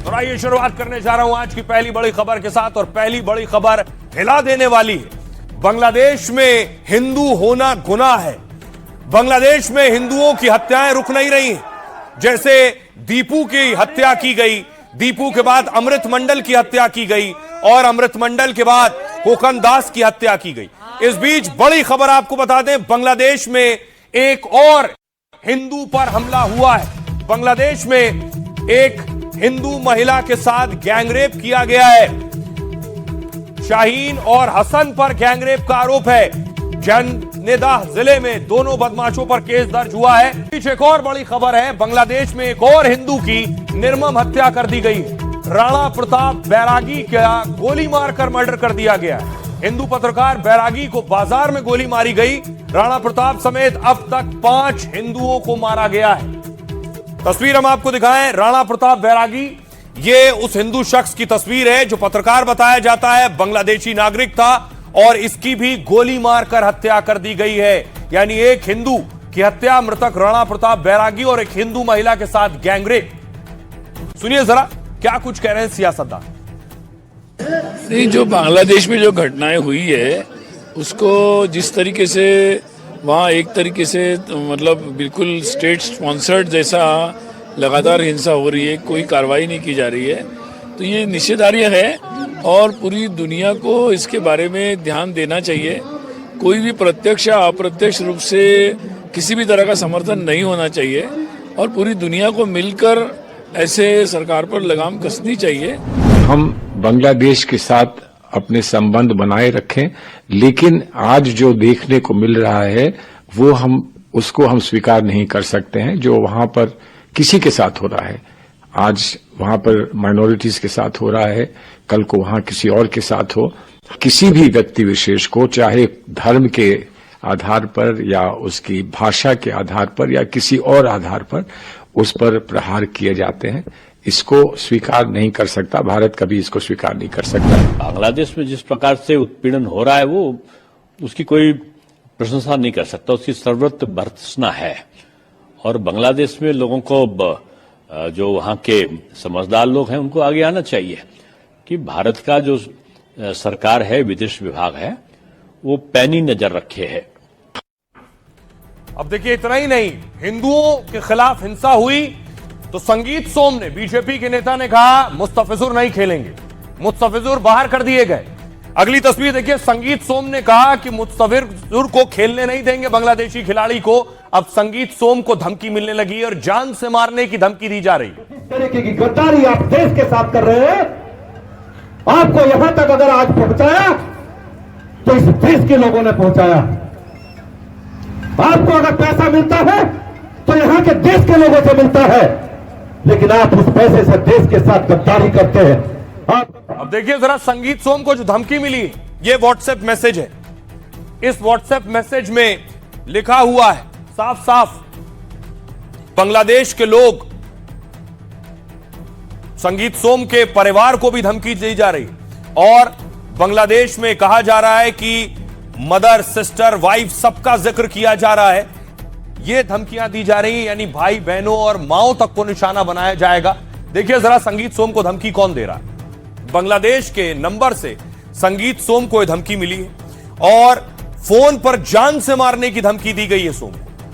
और आइए शुरुआत करने जा रहा हूं आज की पहली बड़ी खबर के साथ। और पहली बड़ी खबर हिला देने वाली है। बांग्लादेश में हिंदू होना गुनाह है। बांग्लादेश में हिंदुओं की हत्याएं रुक नहीं रही। जैसे दीपू की हत्या की गई, दीपू के बाद अमृत मंडल की हत्या की गई और अमृत मंडल के बाद कोकन दास की हत्या की गई। इस बीच बड़ी खबर आपको बता दें, बांग्लादेश में एक और हिंदू पर हमला हुआ है। बांग्लादेश में एक हिंदू महिला के साथ गैंगरेप किया गया है। शाहीन और हसन पर गैंगरेप का आरोप है। जन्नेदाह जिले में दोनों बदमाशों पर केस दर्ज हुआ है। पीछे एक और बड़ी खबर है, बांग्लादेश में एक और हिंदू की निर्मम हत्या कर दी गई। राणा प्रताप बैरागी का गोली मारकर मर्डर कर दिया गया। हिंदू पत्रकार बैरागी को बाजार में गोली मारी गई। राणा प्रताप समेत अब तक 5 हिंदुओं को मारा गया है। तस्वीर हम आपको दिखाएं, राणा प्रताप बैरागी, ये उस हिंदू शख्स की तस्वीर है जो पत्रकार बताया जाता है, बांग्लादेशी नागरिक था और इसकी भी गोली मारकर हत्या कर दी गई है। यानी एक हिंदू की हत्या, मृतक राणा प्रताप बैरागी, और एक हिंदू महिला के साथ गैंगरेप। सुनिए जरा क्या कुछ कह रहे हैं सियासतदान। नहीं, जो बांग्लादेश में जो घटनाएं हुई है उसको जिस तरीके से वहाँ एक तरीके से मतलब बिल्कुल स्टेट स्पॉन्सर्ड जैसा लगातार हिंसा हो रही है, कोई कार्रवाई नहीं की जा रही है, तो ये निषेधार्ह है और पूरी दुनिया को इसके बारे में ध्यान देना चाहिए। कोई भी प्रत्यक्ष या अप्रत्यक्ष रूप से किसी भी तरह का समर्थन नहीं होना चाहिए और पूरी दुनिया को मिलकर ऐसे सरकार पर लगाम कसनी चाहिए। हम बांग्लादेश के साथ अपने संबंध बनाए रखें, लेकिन आज जो देखने को मिल रहा है वो उसको हम स्वीकार नहीं कर सकते हैं। जो वहां पर किसी के साथ हो रहा है, आज वहां पर माइनॉरिटीज के साथ हो रहा है, कल को वहां किसी और के साथ हो, किसी भी व्यक्ति विशेष को, चाहे धर्म के आधार पर या उसकी भाषा के आधार पर या किसी और आधार पर उस पर प्रहार किए जाते हैं, इसको स्वीकार नहीं कर सकता। भारत कभी इसको स्वीकार नहीं कर सकता। बांग्लादेश में जिस प्रकार से उत्पीड़न हो रहा है वो उसकी कोई प्रशंसा नहीं कर सकता, उसकी सर्वत्र भर्त्सना है। और बांग्लादेश में लोगों को, जो वहां के समझदार लोग हैं, उनको आगे आना चाहिए कि भारत का जो सरकार है, विदेश विभाग है, वो पैनी नजर रखे है। अब देखिए, इतना ही नहीं, हिंदुओं के खिलाफ हिंसा हुई तो संगीत सोम ने, बीजेपी के नेता ने कहा मुस्तफिजुर नहीं खेलेंगे, मुस्तफिजुर बाहर कर दिए गए। अगली तस्वीर देखिए, संगीत सोम ने कहा कि मुस्तफिजुर को खेलने नहीं देंगे बांग्लादेशी खिलाड़ी को। अब संगीत सोम को धमकी मिलने लगी और जान से मारने की धमकी दी जा रही है। इस तरीके की गद्दारी आप देश के साथ कर रहे हैं। आपको यहां तक अगर आज पहुंचाया तो इस देश के लोगों ने पहुंचाया। आपको अगर पैसा मिलता है तो यहां के देश के लोगों से मिलता है, लेकिन आप उस पैसे से देश के साथ गद्दारी करते हैं। अब देखिए जरा, संगीत सोम को जो धमकी मिली, ये व्हाट्सएप मैसेज है। इस व्हाट्सएप मैसेज में लिखा हुआ है साफ साफ, बांग्लादेश के लोग, संगीत सोम के परिवार को भी धमकी दी जा रही और बांग्लादेश में कहा जा रहा है कि मदर, सिस्टर, वाइफ सबका जिक्र किया जा रहा है। यह धमकियां दी जा रही हैं, यानी भाई बहनों और माओ तक को निशाना बनाया जाएगा। देखिए जरा संगीत सोम को धमकी कौन दे रहा है। बांग्लादेश के नंबर से संगीत सोम को यह धमकी मिली है और फोन पर जान से मारने की धमकी दी गई है। सोम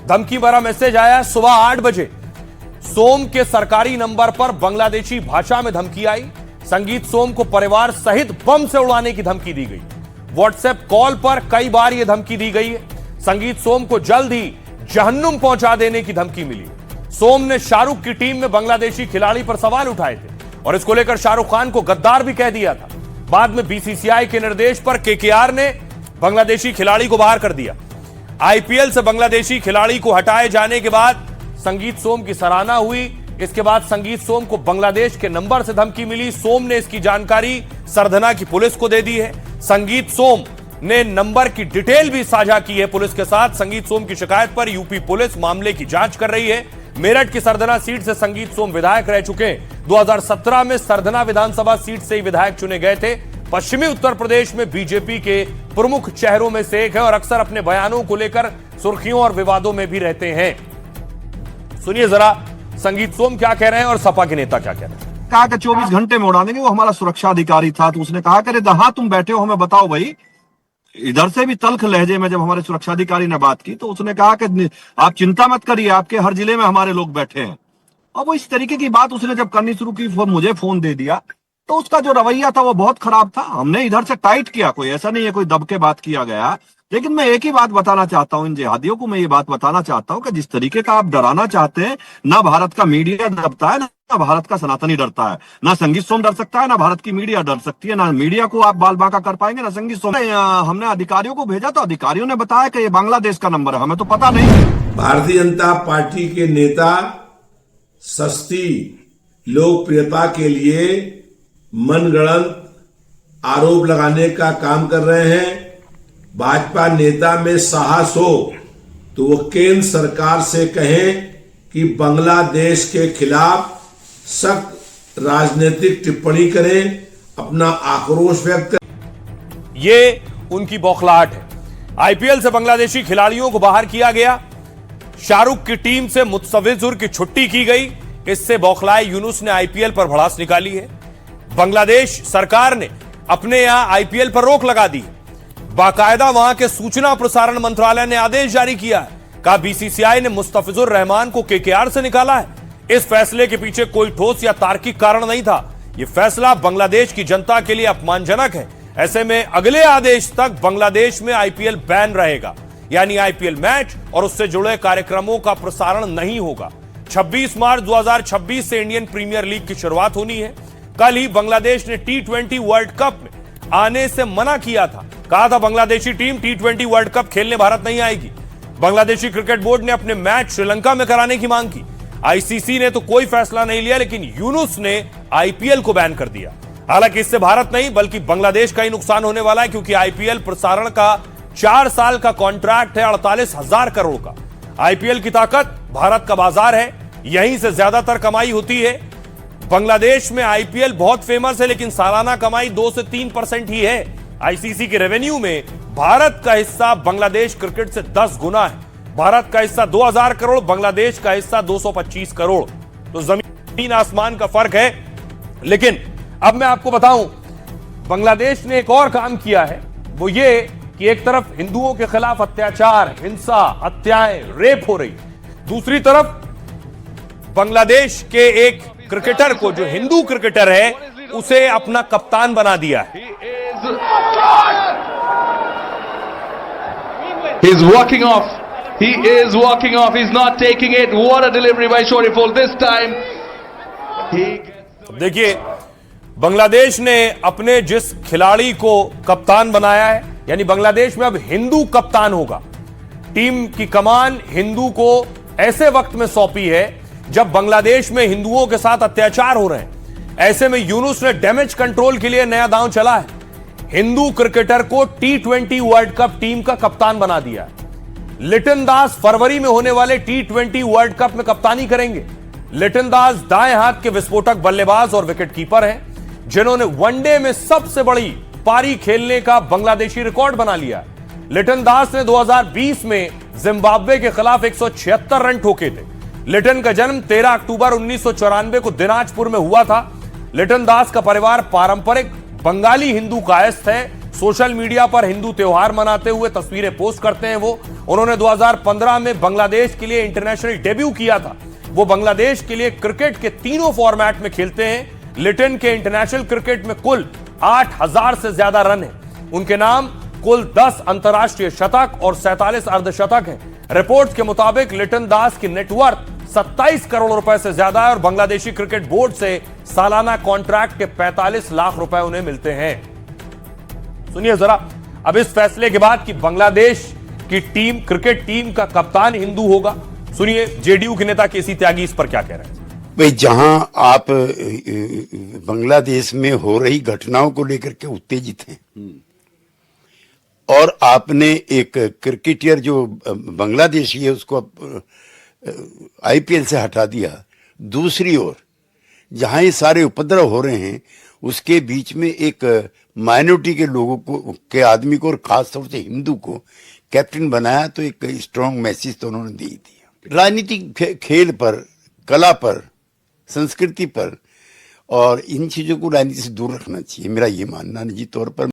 धमकी भरा मैसेज आया सुबह 8 बजे। सोम के सरकारी नंबर पर बांग्लादेशी भाषा में धमकी आई। संगीत सोम को परिवार सहित बम से उड़ाने की धमकी दी गई। व्हाट्सएप कॉल पर कई बार यह धमकी दी गई है। संगीत सोम को जल्द ही जहन्नुम पहुंचा देने की धमकी मिली। सोम ने शाहरुख की टीम में बांग्लादेशी खिलाड़ी पर सवाल उठाए थे और इसको लेकर शाहरुख खान को गद्दार भी कह दिया था। बाद में बीसीसीआई के निर्देश पर केकेआर ने बांग्लादेशी खिलाड़ी को बाहर कर दिया। आईपीएल से बांग्लादेशी खिलाड़ी को हटाए जाने के बाद संगीत सोम की सराहना हुई। इसके बाद संगीत सोम को बांग्लादेश के नंबर से धमकी मिली। सोम ने इसकी जानकारी सरधना की पुलिस को दे दी है। संगीत सोम ने नंबर की डिटेल भी साझा की है पुलिस के साथ। संगीत सोम की शिकायत पर यूपी पुलिस मामले की जांच कर रही है। मेरठ की सरधना सीट से संगीत सोम विधायक रह चुके हैं। 2017 में सरधना विधानसभा सीट से ही विधायक चुने गए थे। पश्चिमी उत्तर प्रदेश में बीजेपी के प्रमुख चेहरों में से एक है और अक्सर अपने बयानों को लेकर सुर्खियों और विवादों में भी रहते हैं। सुनिए जरा संगीत सोम क्या कह रहे हैं और सपा के नेता क्या कह रहे हैं। कहा कि 24 घंटे में उड़ा देंगे, वो हमारा सुरक्षा अधिकारी था, तो उसने कहा कि अरे हाँ तुम बैठे हो, हमें बताओ भाई। इधर से भी तल्ख लहजे में जब हमारे सुरक्षा अधिकारी ने बात की तो उसने कहा कि आप चिंता मत करिए, आपके हर जिले में हमारे लोग बैठे हैं। और वो इस तरीके की बात उसने जब करनी शुरू की, मुझे फोन दे दिया, तो उसका जो रवैया था वो बहुत खराब था। हमने इधर से टाइट किया, कोई ऐसा नहीं है कोई दब के बात किया गया। लेकिन मैं एक ही बात बताना चाहता हूं, इन जिहादियों को मैं ये बात बताना चाहता हूं कि जिस तरीके का आप डराना चाहते हैं, ना भारत का मीडिया डरता है, ना भारत का सनातनी डरता है, ना संगीत सोम डर सकता है, ना भारत की मीडिया डर सकती है। ना मीडिया को आप बाल बांका कर पाएंगे, ना संगीत सोम। हमने अधिकारियों को भेजा तो अधिकारियों ने बताया कि ये बांग्लादेश का नंबर है, हमें तो पता नहीं। भारतीय जनता पार्टी के नेता सस्ती लोकप्रियता के लिए मनगढ़ंत आरोप लगाने का काम कर रहे हैं। भाजपा नेता में साहस हो तो वो केंद्र सरकार से कहें कि बांग्लादेश के खिलाफ सख्त राजनीतिक टिप्पणी करें, अपना आक्रोश व्यक्त करें। ये उनकी बौखलाहट है। आईपीएल से बांग्लादेशी खिलाड़ियों को बाहर किया गया, शाहरुख की टीम से मुतसविजुर की छुट्टी की गई, इससे बौखलाए यूनुस ने आईपीएल पर भड़ास निकाली है। बांग्लादेश सरकार ने अपने यहां आईपीएल पर रोक लगा दी, बाकायदा वहां के सूचना प्रसारण मंत्रालय ने आदेश जारी किया है, कहा बीसीसीआई ने मुस्तफिजुर रहमान को केकेआर से निकाला है। इस फैसले के पीछे कोई ठोस या तार्किक कारण नहीं था, यह फैसला बांग्लादेश की जनता के लिए अपमानजनक है। ऐसे में अगले आदेश तक बांग्लादेश में आईपीएल बैन रहेगा, यानी आईपीएल मैच और उससे जुड़े कार्यक्रमों का प्रसारण नहीं होगा। 26 मार्च 2026 से इंडियन प्रीमियर लीग की शुरुआत होनी है। कल ही बांग्लादेश ने T20 वर्ल्ड कप में आने से मना किया था, कहा था Bangladeshi team T20 world cup खेलने भारत नहीं आएगी। बांग्लादेशी क्रिकेट बोर्ड ने अपने मैच श्रीलंका में कराने की मांग की। आईसीसी ने तो कोई फैसला नहीं लिया, लेकिन यूनुस ने आईपीएल को बैन कर दिया। हालांकि इससे भारत नहीं बल्कि बांग्लादेश का ही नुकसान होने वाला है, क्योंकि आईपीएल प्रसारण का 4 साल का कॉन्ट्रैक्ट है 48,000 करोड़ का। आईपीएल की ताकत भारत का बाजार है, यहीं से ज्यादातर कमाई होती है। बांग्लादेश में आईपीएल बहुत फेमस है, लेकिन सालाना कमाई 2 से 3% ही है। आईसीसी के रेवेन्यू में भारत का हिस्सा बांग्लादेश क्रिकेट से 10 गुना है। भारत का हिस्सा 2000 करोड़, बांग्लादेश का हिस्सा 225 करोड़। तो जमीन आसमान का फर्क है। लेकिन अब मैं आपको बताऊं, बांग्लादेश ने एक और काम किया है, वो ये कि एक तरफ हिंदुओं के खिलाफ अत्याचार, हिंसा, हत्याएं, रेप हो रही, दूसरी तरफ बांग्लादेश के एक क्रिकेटर को, जो हिंदू क्रिकेटर है, उसे अपना कप्तान बना दिया है। He's walking off. He is walking off. He's not taking it. What a delivery by Shoriful this time. देखिए, बांग्लादेश ने अपने जिस खिलाड़ी को कप्तान बनाया है, यानी बांग्लादेश में अब हिंदू कप्तान होगा। टीम की कमान हिंदू को ऐसे वक्त में सौंपी है जब बांग्लादेश में हिंदुओं के साथ अत्याचार हो रहे हैं। ऐसे में यूनुस ने डैमेज कंट्रोल के लिए नया दांव चला है, हिंदू क्रिकेटर को T20 वर्ल्ड कप टीम का कप्तान बना दिया। लिटन दास फरवरी में होने वाले T20 वर्ल्ड कप में कप्तानी करेंगे। लिटन दास दाएं हाथ के विस्फोटक बल्लेबाज और विकेटकीपर हैं, जिन्होंने वनडे में सबसे बड़ी पारी खेलने का बांग्लादेशी रिकॉर्ड बना लिया। लिटन दास ने 2020 में जिम्बाब्वे के खिलाफ 176 रन ठोके थे। लिटन का जन्म 13 अक्टूबर 1994 को दिनाजपुर में हुआ था। लिटन दास का परिवार पारंपरिक बंगाली हिंदू कायस्थ है। सोशल मीडिया पर हिंदू त्योहार मनाते हुए तस्वीरें पोस्ट करते हैं वो। उन्होंने 2015 में बांग्लादेश के लिए इंटरनेशनल डेब्यू किया था। वो बांग्लादेश के लिए क्रिकेट के तीनों फॉर्मेट में खेलते हैं। लिटन के इंटरनेशनल क्रिकेट में कुल 8,000 से ज्यादा रन हैं। उनके नाम कुल 10 अंतर्राष्ट्रीय शतक और 47 अर्धशतक हैं। रिपोर्ट्स के मुताबिक लिटन दास की नेटवर्थ 27 करोड़ रुपए से ज्यादा है और बांग्लादेशी क्रिकेट बोर्ड से सालाना कॉन्ट्रैक्ट के 45 लाख रुपए उन्हें मिलते हैं। सुनिए जरा अब इस फैसले के बाद कि बांग्लादेश की टीम, क्रिकेट टीम का कप्तान हिंदू होगा, सुनिए जेडीयू के नेता केसी त्यागी इस पर क्या कह रहे हैं। भाई, जहां आप बांग्लादेश में हो रही घटनाओं को लेकर के उत्तेजित हैं और आपने एक क्रिकेटर जो बांग्लादेशी है उसको आईपीएल से हटा दिया, दूसरी ओर जहां ये सारे उपद्रव हो रहे हैं उसके बीच में एक माइनॉरिटी के लोगों को, के आदमी को और खासतौर से हिंदू को कैप्टन बनाया, तो एक स्ट्रांग मैसेज तो उन्होंने दे दिया। राजनीतिक खेल पर, कला पर, संस्कृति पर और इन चीजों को राजनीति से दूर रखना चाहिए, मेरा ये मानना निजी तौर पर।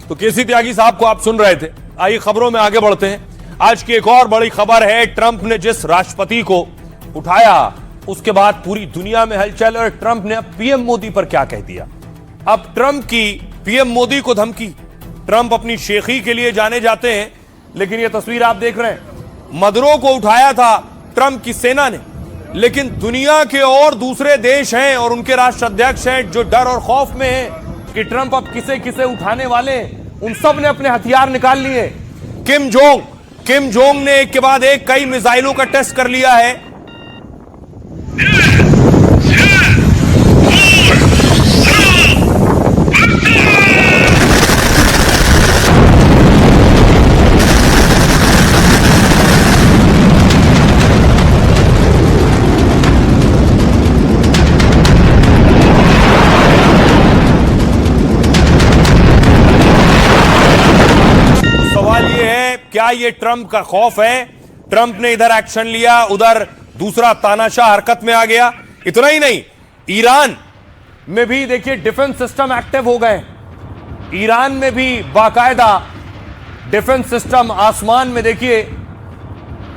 तो केसी त्यागी साहब को आप सुन रहे थे। आइए खबरों में आगे बढ़ते हैं। आज की एक और बड़ी खबर है, ट्रंप ने जिस राष्ट्रपति को उठाया उसके बाद पूरी दुनिया में हलचल, और ट्रंप ने अब पीएम मोदी पर क्या कह दिया। अब ट्रंप की पीएम मोदी को धमकी। ट्रंप अपनी शेखी के लिए जाने जाते हैं, लेकिन यह तस्वीर आप देख रहे हैं, मदरो को उठाया था ट्रंप की सेना ने, लेकिन दुनिया के और दूसरे देश हैं और उनके राष्ट्राध्यक्ष हैं जो डर और खौफ में हैं कि ट्रंप अब किसे किसे उठाने वाले हैं। उन सब ने अपने हथियार निकाल लिए। किम जोंग ने एक के बाद एक कई मिसाइलों का टेस्ट कर लिया है। क्या ये ट्रंप का खौफ है? ट्रंप ने इधर एक्शन लिया, उधर दूसरा तानाशाह हरकत में आ गया। इतना ही नहीं, ईरान में भी देखिए डिफेंस सिस्टम एक्टिव हो गए। ईरान में भी बाकायदा डिफेंस सिस्टम आसमान में देखिए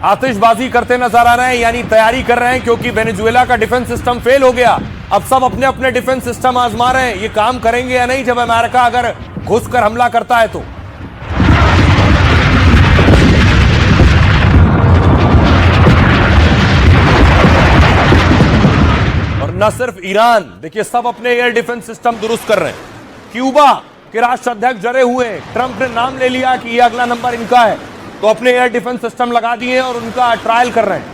आतिशबाजी करते नजर आ रहे हैं, यानी तैयारी कर रहे हैं, क्योंकि वेनेजुएला का डिफेंस सिस्टम फेल हो गया। अब सब अपने अपने डिफेंस सिस्टम आजमा रहे हैं, ये काम करेंगे या नहीं जब अमेरिका अगर घुसकर हमला करता है तो। न सिर्फ ईरान, देखिए सब अपने एयर डिफेंस सिस्टम दुरुस्त कर रहे हैं। क्यूबा के राष्ट्राध्यक्ष डरे हुए, ट्रंप ने नाम ले लिया कि ये अगला नंबर इनका है, तो अपने एयर डिफेंस सिस्टम लगा दिए और उनका ट्रायल कर रहे हैं।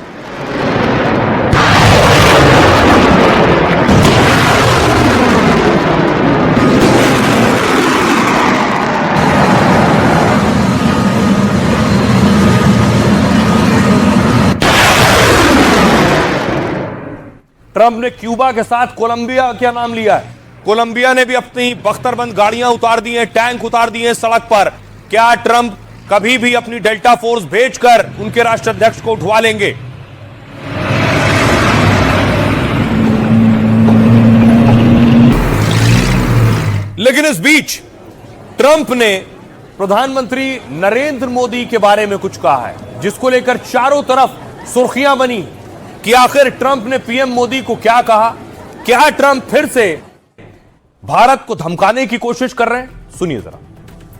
ट्रंप ने क्यूबा के साथ कोलंबिया क्या नाम लिया है। कोलंबिया ने भी अपनी बख्तरबंद गाड़ियां उतार दी हैं, टैंक उतार दिए हैं सड़क पर। क्या ट्रंप कभी भी अपनी डेल्टा फोर्स भेजकर उनके राष्ट्राध्यक्ष को उठवा लेंगे? लेकिन इस बीच ट्रंप ने प्रधानमंत्री नरेंद्र मोदी के बारे में कुछ कहा है, जिसको लेकर चारों तरफ सुर्खियां बनी कि आखिर ट्रंप ने पीएम मोदी को क्या कहा। क्या ट्रंप फिर से भारत को धमकाने की कोशिश कर रहे हैं? सुनिए जरा।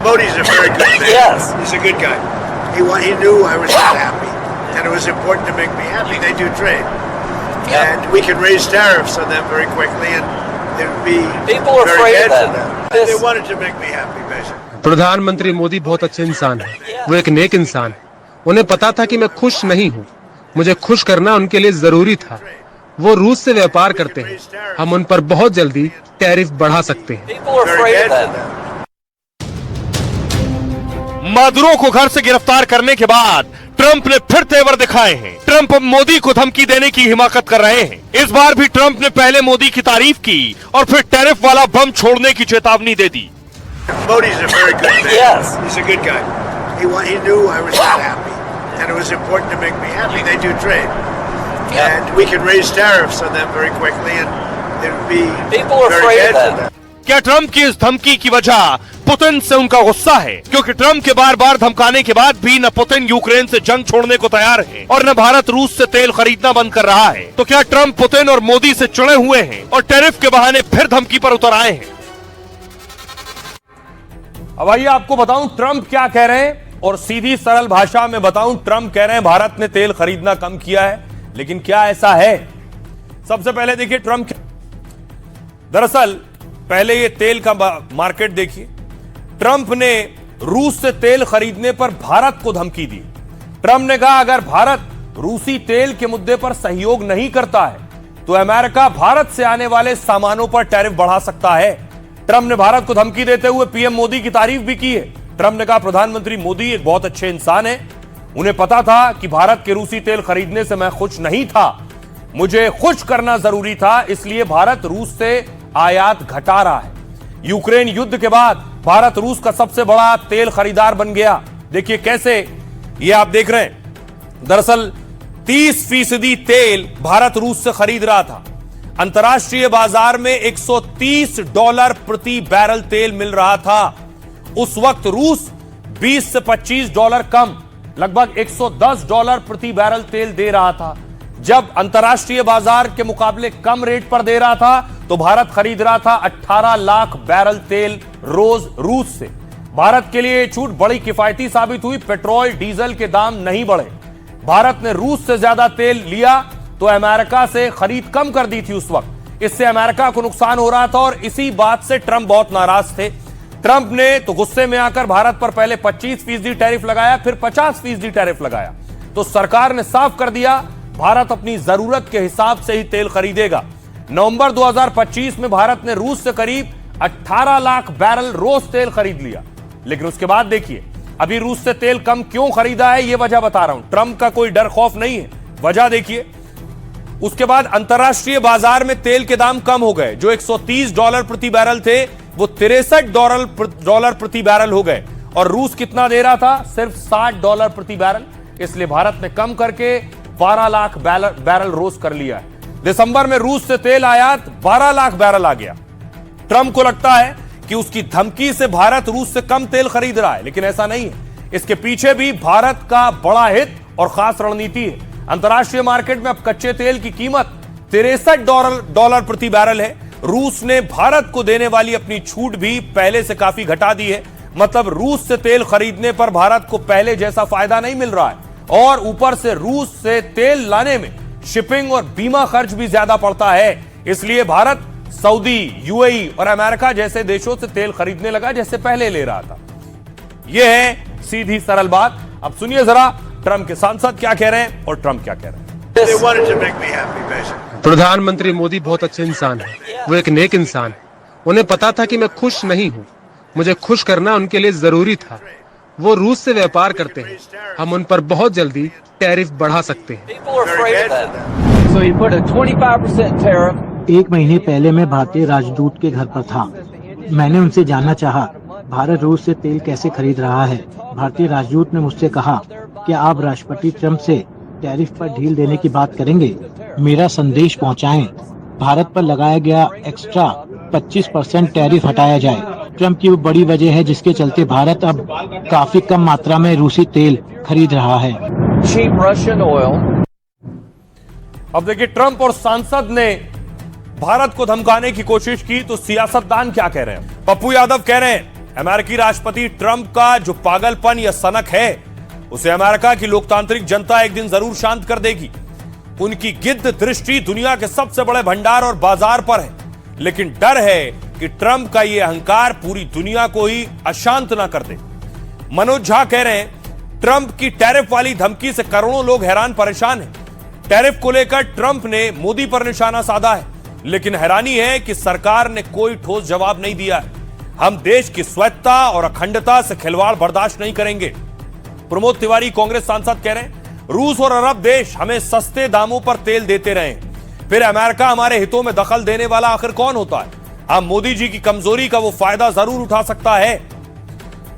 Modi's a very good man. Yes. He's a good guy. He knew I was not happy, and it was important to make me happy. They do trade. Yeah. And we can raise tariffs on them very quickly, and it would be very bad for them. They wanted to make me happy, basically. प्रधानमंत्री मोदी बहुत अच्छे इंसान है, वो एक नेक इंसान है। उन्हें पता था कि मैं खुश नहीं हूँ, मुझे खुश करना उनके लिए जरूरी था। वो रूस से व्यापार करते हैं, हम उन पर बहुत जल्दी टैरिफ बढ़ा सकते हैं। मदुरो को घर से गिरफ्तार करने के बाद ट्रंप ने फिर तेवर दिखाए हैं। ट्रंप अब मोदी को धमकी देने की हिमाकत कर रहे हैं। इस बार भी ट्रंप ने पहले मोदी की तारीफ की और फिर टैरिफ वाला बम छोड़ने की चेतावनी दे दी। Modi's a very good man. Yes. He's a good guy. He knew I was not happy, and it was important to make me happy. They do trade. Yeah. And we can raise tariffs on them very quickly, and it would be very bad for them. क्या Trump की इस धमकी की वजह Putin से उनका गुस्सा है? क्योंकि ट्रंप के बार बार धमकाने के बाद भी न पुतिन यूक्रेन से जंग छोड़ने को तैयार है और न भारत रूस से तेल खरीदना बंद कर रहा है। तो क्या ट्रंप पुतिन और मोदी से चिढ़े हुए हैं और टैरिफ के बहाने फिर धमकी पर उतर आए हैं? अब आइए आपको बताऊं ट्रंप क्या कह रहे हैं, और सीधी सरल भाषा में बताऊं, ट्रंप कह रहे हैं भारत ने तेल खरीदना कम किया है। लेकिन क्या ऐसा है? सबसे पहले देखिए ट्रंप, दरअसल पहले ये तेल का मार्केट देखिए। ट्रंप ने रूस से तेल खरीदने पर भारत को धमकी दी। ट्रंप ने कहा अगर भारत रूसी तेल के मुद्दे पर सहयोग नहीं करता है तो अमेरिका भारत से आने वाले सामानों पर टैरिफ बढ़ा सकता है। ट्रंप ने भारत को धमकी देते हुए पीएम मोदी की तारीफ भी की है। ट्रंप ने कहा प्रधानमंत्री मोदी एक बहुत अच्छे इंसान है, उन्हें पता था कि भारत के रूसी तेल खरीदने से मैं खुश नहीं था, मुझे खुश करना जरूरी था, इसलिए भारत रूस से आयात घटा रहा है। यूक्रेन युद्ध के बाद भारत रूस का सबसे बड़ा तेल खरीदार बन गया। देखिए कैसे, ये आप देख रहे हैं, दरअसल 30% तेल भारत रूस से खरीद रहा था। अंतर्राष्ट्रीय बाजार में $130 प्रति बैरल तेल मिल रहा था। उस वक्त रूस 20 से $25 कम, लगभग $110 प्रति बैरल तेल दे रहा था। जब अंतर्राष्ट्रीय बाजार के मुकाबले कम रेट पर दे रहा था तो भारत खरीद रहा था 18 लाख बैरल तेल रोज रूस से। भारत के लिए छूट बड़ी किफायती साबित हुई। पेट्रोल डीजल के दाम नहीं बढ़े। भारत ने रूस से ज्यादा तेल लिया तो अमेरिका से खरीद कम कर दी थी उस वक्त। इससे अमेरिका को नुकसान हो रहा था और इसी बात से ट्रंप बहुत नाराज थे। ट्रंप ने तो गुस्से में आकर भारत पर पहले 25% टैरिफ लगाया, फिर 50% टैरिफ लगाया। तो सरकार ने साफ कर दिया भारत अपनी जरूरत के हिसाब से ही तेल खरीदेगा। नवंबर 2025 में भारत ने रूस से करीब 18 लाख बैरल रोज तेल खरीद लिया। लेकिन उसके बाद देखिए अभी रूस से तेल कम क्यों खरीदा है, यह वजह बता रहा हूं। ट्रंप का कोई डर खौफ नहीं है, वजह देखिए। उसके बाद अंतर्राष्ट्रीय बाजार में तेल के दाम कम हो गए। जो $130 प्रति बैरल थे वो $63 प्रति बैरल हो गए। और रूस कितना दे रहा था? सिर्फ $60 प्रति बैरल। इसलिए भारत ने कम करके 12 लाख बैरल रोज कर लिया है। दिसंबर में रूस से तेल आयात 12 लाख बैरल आ गया। ट्रंप को लगता है कि उसकी धमकी से भारत रूस से कम तेल खरीद रहा है, लेकिन ऐसा नहीं है। इसके पीछे भी भारत का बड़ा हित और खास रणनीति है। अंतर्राष्ट्रीय मार्केट में अब कच्चे तेल की कीमत $63 प्रति बैरल है। रूस ने भारत को देने वाली अपनी छूट भी पहले से काफी घटा दी है। मतलब रूस से तेल खरीदने पर भारत को पहले जैसा फायदा नहीं मिल रहा है और ऊपर से रूस से तेल लाने में शिपिंग और बीमा खर्च भी ज्यादा पड़ता है। इसलिए भारत सऊदी, यूएई और अमेरिका जैसे देशों से तेल खरीदने लगा जैसे पहले ले रहा था। यह है सीधी सरल बात। अब सुनिए जरा ट्रंप के सांसद क्या कह रहे हैं और ट्रंप क्या कह रहे हैं। They wanted to make me happy, basically. प्रधानमंत्री मोदी बहुत अच्छे इंसान है। वो एक नेक इंसान है। उन्हें पता था कि मैं खुश नहीं हूँ, मुझे खुश करना उनके लिए जरूरी था। वो रूस से व्यापार करते हैं, हम उन पर बहुत जल्दी टैरिफ बढ़ा सकते हैं। एक महीने पहले मैं भारतीय राजदूत के घर पर था। मैंने उनसे जानना चाहा भारत रूस से तेल कैसे खरीद रहा है। भारतीय राजदूत ने मुझसे कहा कि आप राष्ट्रपति ट्रंप से टैरिफ पर ढील देने की बात करेंगे। मेरा संदेश पहुंचाएं, भारत पर लगाया गया एक्स्ट्रा 25% टैरिफ हटाया जाए। ट्रंप की वो बड़ी वजह है जिसके चलते भारत अब काफी कम मात्रा में रूसी तेल खरीद रहा है। अब देखिए ट्रंप और सांसद ने भारत को धमकाने की कोशिश की तो सियासतदान क्या कह रहे हैं। पप्पू यादव कह रहे हैं अमेरिकी राष्ट्रपति ट्रंप का जो पागलपन या सनक है उसे अमेरिका की लोकतांत्रिक जनता एक दिन जरूर शांत कर देगी। उनकी गिद्ध दृष्टि दुनिया के सबसे बड़े भंडार और बाजार पर है, लेकिन डर है कि ट्रंप का यह अहंकार पूरी दुनिया को ही अशांत ना कर दे। मनोज झा कह रहे हैं ट्रंप की टैरिफ वाली धमकी से करोड़ों लोग हैरान परेशान हैं। टैरिफ को लेकर ट्रंप ने मोदी पर निशाना साधा है, लेकिन हैरानी है कि सरकार ने कोई ठोस जवाब नहीं दिया है। हम देश की स्वायत्तता और अखंडता से खिलवाड़ बर्दाश्त नहीं करेंगे। प्रमोद तिवारी कांग्रेस सांसद कह रहे हैं रूस और अरब देश हमें सस्ते दामों पर तेल देते रहे, फिर अमेरिका हमारे हितों में दखल देने वाला आखिर कौन होता है। हम मोदी जी की कमजोरी का वो फायदा जरूर उठा सकता है।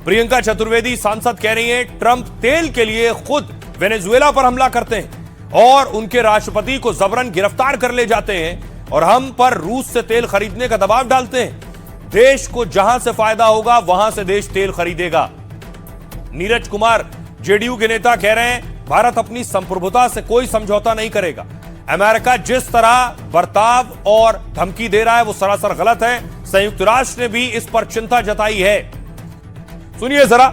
प्रियंका चतुर्वेदी सांसद कह रही हैं ट्रंप तेल के लिए खुद वेनेजुएला पर हमला करते हैं और उनके राष्ट्रपति को जबरन गिरफ्तार कर ले जाते हैं और हम पर रूस से तेल खरीदने का दबाव डालते हैं। देश को जहां से फायदा होगा वहां से देश तेल खरीदेगा। नीरज कुमार जेडीयू के नेता कह रहे हैं भारत अपनी संप्रभुता से कोई समझौता नहीं करेगा। अमेरिका जिस तरह बर्ताव और धमकी दे रहा है वो सरासर गलत है। संयुक्त राष्ट्र ने भी इस पर चिंता जताई है। सुनिए जरा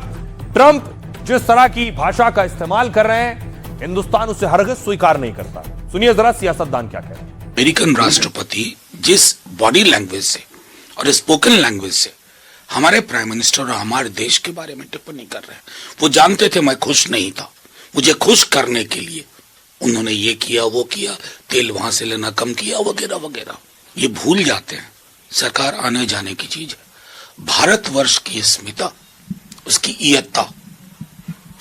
ट्रंप जिस तरह की भाषा का इस्तेमाल कर रहे हैं हिंदुस्तान उसे हरगिज स्वीकार नहीं करता। सुनिए जरा सियासतदान क्या कह रहे हैं। अमेरिकन राष्ट्रपति जिस बॉडी लैंग्वेज से और स्पोकन लैंग्वेज से हमारे प्राइम मिनिस्टर और हमारे देश के बारे में टिप्पणी कर रहे हैं, वो जानते थे मैं खुश नहीं था। मुझे खुश करने के लिए उन्होंने ये किया वो किया, तेल वहां से लेना कम किया वगैरह वगैरह। ये भूल जाते हैं सरकार आने जाने की चीज है। भारतवर्ष की अस्मिता, उसकी इयत्ता,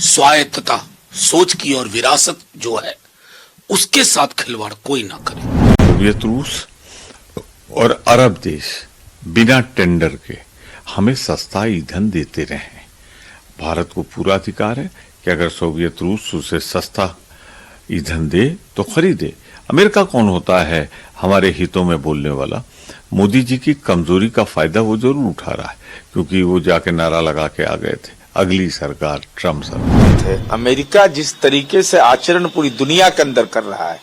स्वायत्तता, सोच की और विरासत जो है उसके साथ खिलवाड़ कोई ना करे। सोवियत रूस और अरब देश बिना टेंडर के हमें सस्ता ईंधन देते रहे। भारत को पूरा अधिकार है कि अगर सोवियत रूस उसे सस्ता ईंधन दे तो खरीदे, अमेरिका कौन होता है हमारे हितों में बोलने वाला? मोदी जी की कमजोरी का फायदा वो जरूर उठा रहा है, क्योंकि वो जाके नारा लगा के आ गए थे अगली सरकार ट्रम्प सरकार। अमेरिका जिस तरीके से आचरण पूरी दुनिया के अंदर कर रहा है,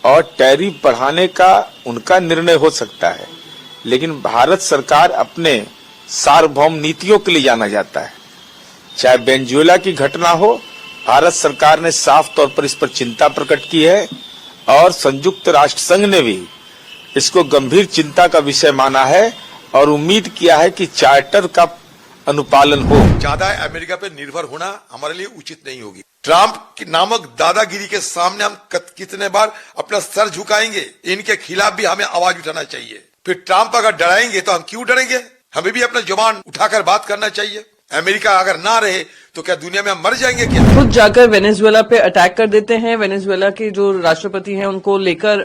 और टैरिफ बढ़ाने का उनका निर्णय हो सकता है, लेकिन भारत सरकार अपने सार्वभौम नीतियों के लिए जाना जाता है। चाहे वेनेजुएला की घटना हो, भारत सरकार ने साफ तौर पर इस पर चिंता प्रकट की है, और संयुक्त राष्ट्र संघ ने भी इसको गंभीर चिंता का विषय माना है और उम्मीद किया है कि चार्टर का अनुपालन हो। ज्यादा अमेरिका पे निर्भर होना हमारे लिए उचित नहीं होगी। ट्रम्प नामक दादागिरी के सामने हम कितने बार अपना सर झुकाएंगे? इनके खिलाफ भी हमें आवाज उठाना चाहिए। फिर ट्रम्प अगर डराएंगे तो हम क्यों डरेंगे? हमें भी अपना जुबान उठाकर बात करना चाहिए। अमेरिका अगर ना रहे तो क्या दुनिया में हम मर जाएंगे क्या? खुद जाकर वेनेजुएला पे अटैक कर देते हैं। वेनेजुएला के जो राष्ट्रपति हैं उनको लेकर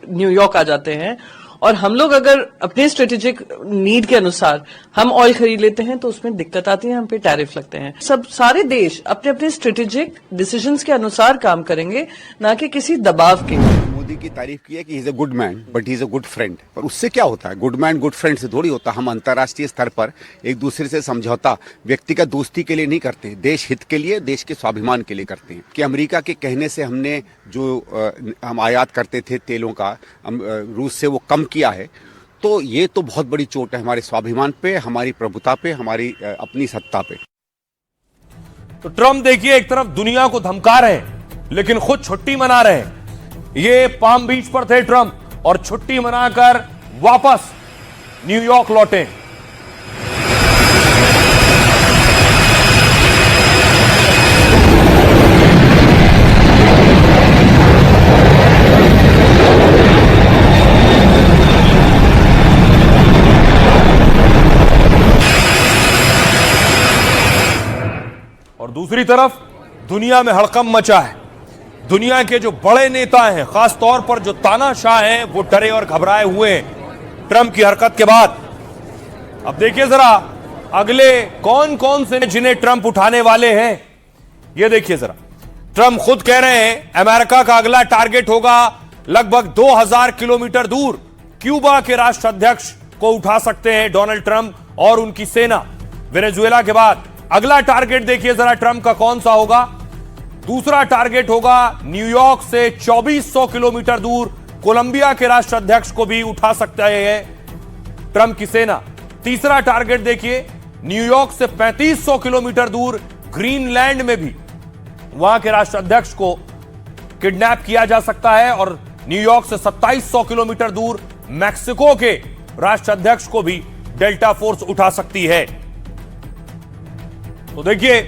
न्यूयॉर्क आ जाते हैं, और हम लोग अगर अपने स्ट्रेटेजिक नीड के अनुसार हम ऑयल खरीद लेते हैं तो उसमें दिक्कत आती है, हम पे टैरिफ लगते हैं। सब सारे देश अपने अपने स्ट्रेटेजिक डिसीजंस के अनुसार काम करेंगे, ना कि किसी दबाव के। मोदी की तारीफ की है कि he is a good man but he is a good friend, पर उससे क्या होता है? गुड मैन गुड फ्रेंड से थोड़ी होता। हम अंतर्राष्ट्रीय स्तर पर एक दूसरे से समझौता व्यक्तिगत दोस्ती के लिए नहीं करते, देश हित के लिए, देश के स्वाभिमान के लिए करते हैं। कि अमेरिका के कहने से हमने जो हम आयात करते थे तेलों का रूस से वो कम किया है, तो ये तो बहुत बड़ी चोट है हमारे स्वाभिमान पे, हमारी प्रभुता पे, हमारी अपनी सत्ता पे। तो ट्रम्प देखिए एक तरफ दुनिया को धमका रहे हैं लेकिन खुद छुट्टी मना रहे हैं। ये पाम बीच पर थे ट्रम्प और छुट्टी मनाकर वापस न्यूयॉर्क लौटे। और दूसरी तरफ दुनिया में हड़कंप मचा है। दुनिया के जो बड़े नेता हैं, खास तौर पर जो तानाशाह हैं, वो डरे और घबराए हुए हैं ट्रम्प की हरकत के बाद। अब देखिए जरा अगले कौन कौन से जिन्हें ट्रम्प उठाने वाले हैं, ये देखिए जरा। ट्रम्प खुद कह रहे हैं अमेरिका का अगला टारगेट होगा लगभग 2000 किलोमीटर दूर क्यूबा के राष्ट्राध्यक्ष को उठा सकते हैं डोनाल्ड ट्रम्प और उनकी सेना। वेनेजुएला के बाद अगला टारगेट देखिए जरा ट्रम्प का कौन सा होगा। दूसरा टारगेट होगा न्यूयॉर्क से 2400 किलोमीटर दूर कोलंबिया के राष्ट्राध्यक्ष को भी उठा सकता है ट्रम्प की सेना। तीसरा टारगेट देखिए न्यूयॉर्क से 3500 किलोमीटर दूर ग्रीनलैंड में भी वहां के राष्ट्राध्यक्ष को किडनैप किया जा सकता है, और न्यूयॉर्क से 2700 किलोमीटर दूर मैक्सिको के राष्ट्राध्यक्ष को भी डेल्टा फोर्स उठा सकती है। तो देखिए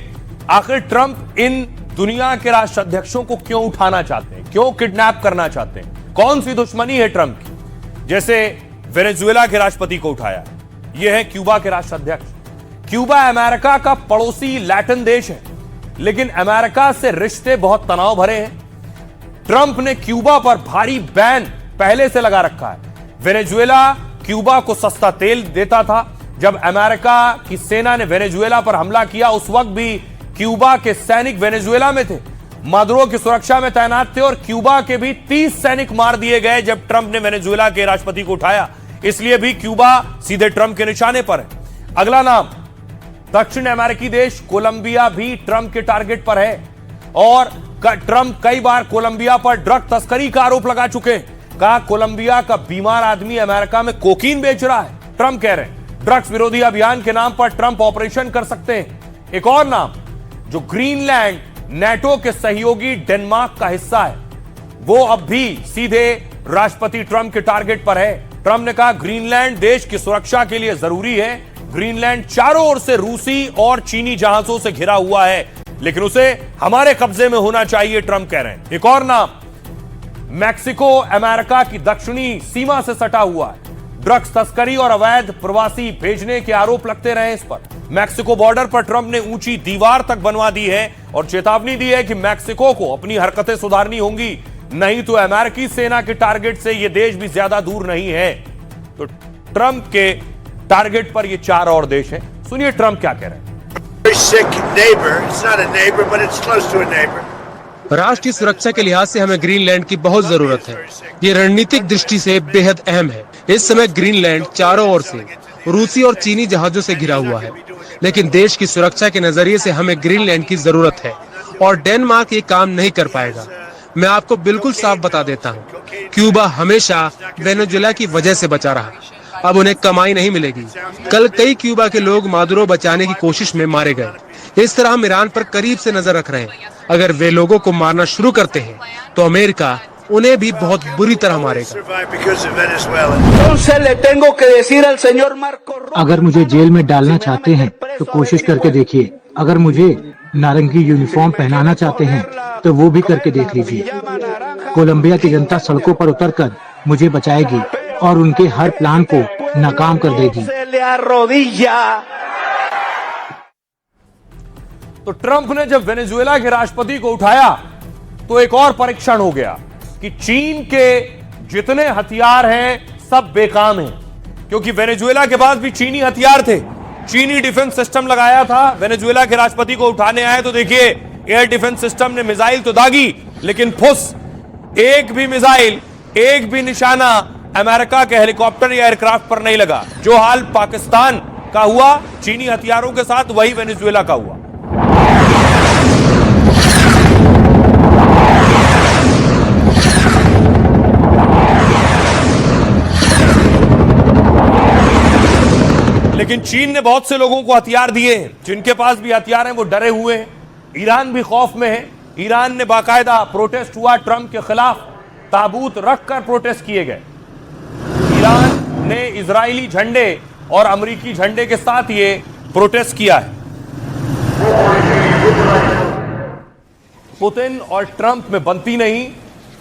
आखिर ट्रम्प इन दुनिया के राष्ट्राध्यक्षों को क्यों उठाना चाहते हैं, क्यों किडनैप करना चाहते हैं, कौन सी दुश्मनी है ट्रम्प की? जैसे वेनेजुएला के राष्ट्रपति को उठाया, यह है क्यूबा के राष्ट्राध्यक्ष। क्यूबा अमेरिका का पड़ोसी लैटिन देश है, लेकिन अमेरिका से रिश्ते बहुत तनाव भरे हैं। ट्रम्प ने क्यूबा पर भारी बैन पहले से लगा रखा है। वेनेजुएला क्यूबा को सस्ता तेल देता था। जब अमेरिका की सेना ने वेनेजुएला पर हमला किया उस वक्त भी क्यूबा के सैनिक वेनेजुएला में थे, मादुरो की सुरक्षा में तैनात थे, और क्यूबा के भी 30 सैनिक मार दिए गए जब ट्रम्प ने वेनेजुएला के राष्ट्रपति को उठाया। इसलिए भी क्यूबा सीधे ट्रम्प के निशाने पर है। अगला नाम दक्षिण अमेरिकी देश कोलंबिया भी ट्रम्प के टारगेट पर है, और ट्रम्प कई बार कोलंबिया पर ड्रग तस्करी का आरोप लगा चुके हैं। कहा कोलंबिया का बीमार आदमी अमेरिका में कोकीन बेच रहा है। ट्रम्प कह रहे हैं ड्रग्स विरोधी अभियान के नाम पर ट्रम्प ऑपरेशन कर सकते हैं। एक और नाम जो ग्रीनलैंड नेटो के सहयोगी डेनमार्क का हिस्सा है, वो अब भी सीधे राष्ट्रपति ट्रम्प के टारगेट पर है। ट्रम्प ने कहा ग्रीनलैंड देश की सुरक्षा के लिए जरूरी है। ग्रीनलैंड चारों ओर से रूसी और चीनी जहाजों से घिरा हुआ है, लेकिन उसे हमारे कब्जे में होना चाहिए, ट्रम्प कह रहे हैं। एक और नाम मैक्सिको अमेरिका की दक्षिणी सीमा से सटा हुआ है। ड्रग्स तस्करी और अवैध प्रवासी भेजने के आरोप लगते रहे इस पर। मैक्सिको बॉर्डर पर ट्रम्प ने ऊंची दीवार तक बनवा दी है और चेतावनी दी है कि मैक्सिको को अपनी हरकतें सुधारनी होंगी, नहीं तो अमेरिकी सेना के टारगेट से यह देश भी ज्यादा दूर नहीं है। तो ट्रम्प के टारगेट पर ये 4 और देश हैं। सुनिए ट्रम्प क्या कह रहे हैं। राष्ट्रीय सुरक्षा के लिहाज से हमें ग्रीनलैंड की बहुत जरूरत है। ये रणनीतिक दृष्टि से बेहद अहम है। इस समय ग्रीनलैंड चारों ओर से रूसी और चीनी जहाजों से घिरा हुआ है, लेकिन देश की सुरक्षा के नजरिए से हमें ग्रीनलैंड की जरूरत है और डेनमार्क ये काम नहीं कर पाएगा। मैं आपको बिल्कुल साफ बता देता हूँ, क्यूबा हमेशा वेनेजुएला की वजह से बचा रहा, अब उन्हें कमाई नहीं मिलेगी। कल कई क्यूबा के लोग मादुरो बचाने की कोशिश में मारे गए। इस तरह हम ईरान पर करीब से नजर रख रहे हैं। अगर वे लोगों को मारना शुरू करते हैं तो अमेरिका उन्हें भी बहुत बुरी तरह मारेगा। अगर मुझे जेल में डालना चाहते हैं तो कोशिश करके देखिए। अगर मुझे नारंगी यूनिफॉर्म पहनाना चाहते हैं तो वो भी करके देख लीजिए। कोलंबिया की जनता सड़कों पर उतरकर मुझे बचाएगी और उनके हर प्लान को नाकाम कर देगी। तो ट्रंप ने जब वेनेजुएला के राष्ट्रपति को उठाया तो एक और परीक्षण हो गया कि चीन के जितने हथियार हैं सब बेकाम हैं, क्योंकि वेनेजुएला के पास भी चीनी हथियार थे। चीनी डिफेंस सिस्टम लगाया था। वेनेजुएला के राष्ट्रपति को उठाने आए तो देखिए एयर डिफेंस सिस्टम ने मिसाइल तो दागी, लेकिन फुस, एक भी मिसाइल, एक भी निशाना अमेरिका के हेलीकॉप्टर या एयरक्राफ्ट पर नहीं लगा। जो हाल पाकिस्तान का हुआ चीनी हथियारों के साथ, वही वेनेजुएला का हुआ। लेकिन चीन ने बहुत से लोगों को हथियार दिए हैं। जिनके पास भी हथियार हैं वो डरे हुए हैं। ईरान भी खौफ में है। ईरान ने बाकायदा प्रोटेस्ट हुआ ट्रंप के खिलाफ, ताबूत रखकर प्रोटेस्ट किए गए। ईरान ने इजरायली झंडे और अमेरिकी झंडे के साथ ये प्रोटेस्ट किया है। पुतिन और ट्रंप में बनती नहीं।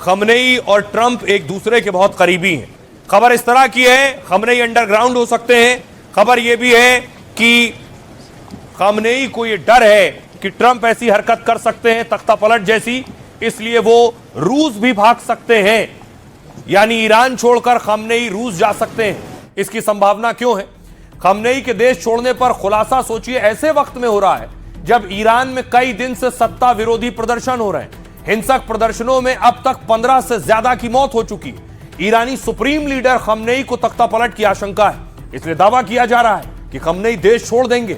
खमनेई और ट्रंप एक दूसरे के बहुत करीबी हैं। खबर इस तरह की है, खमनेई अंडरग्राउंड हो सकते हैं। खबर यह भी है कि खमनेई को यह डर है कि ट्रंप ऐसी हरकत कर सकते हैं तख्ता पलट जैसी, इसलिए वो रूस भी भाग सकते हैं। यानी ईरान छोड़कर खमनेई रूस जा सकते हैं। इसकी संभावना क्यों है? खमनेई के देश छोड़ने पर खुलासा सोचिए ऐसे वक्त में हो रहा है जब ईरान में कई दिन से सत्ता विरोधी प्रदर्शन हो रहे हैं। हिंसक प्रदर्शनों में अब तक 15 से ज्यादा की मौत हो चुकी है। ईरानी सुप्रीम लीडर खमनेई को तख्ता पलट की आशंका है, इसलिए दावा किया जा रहा है कि खमनेई देश छोड़ देंगे।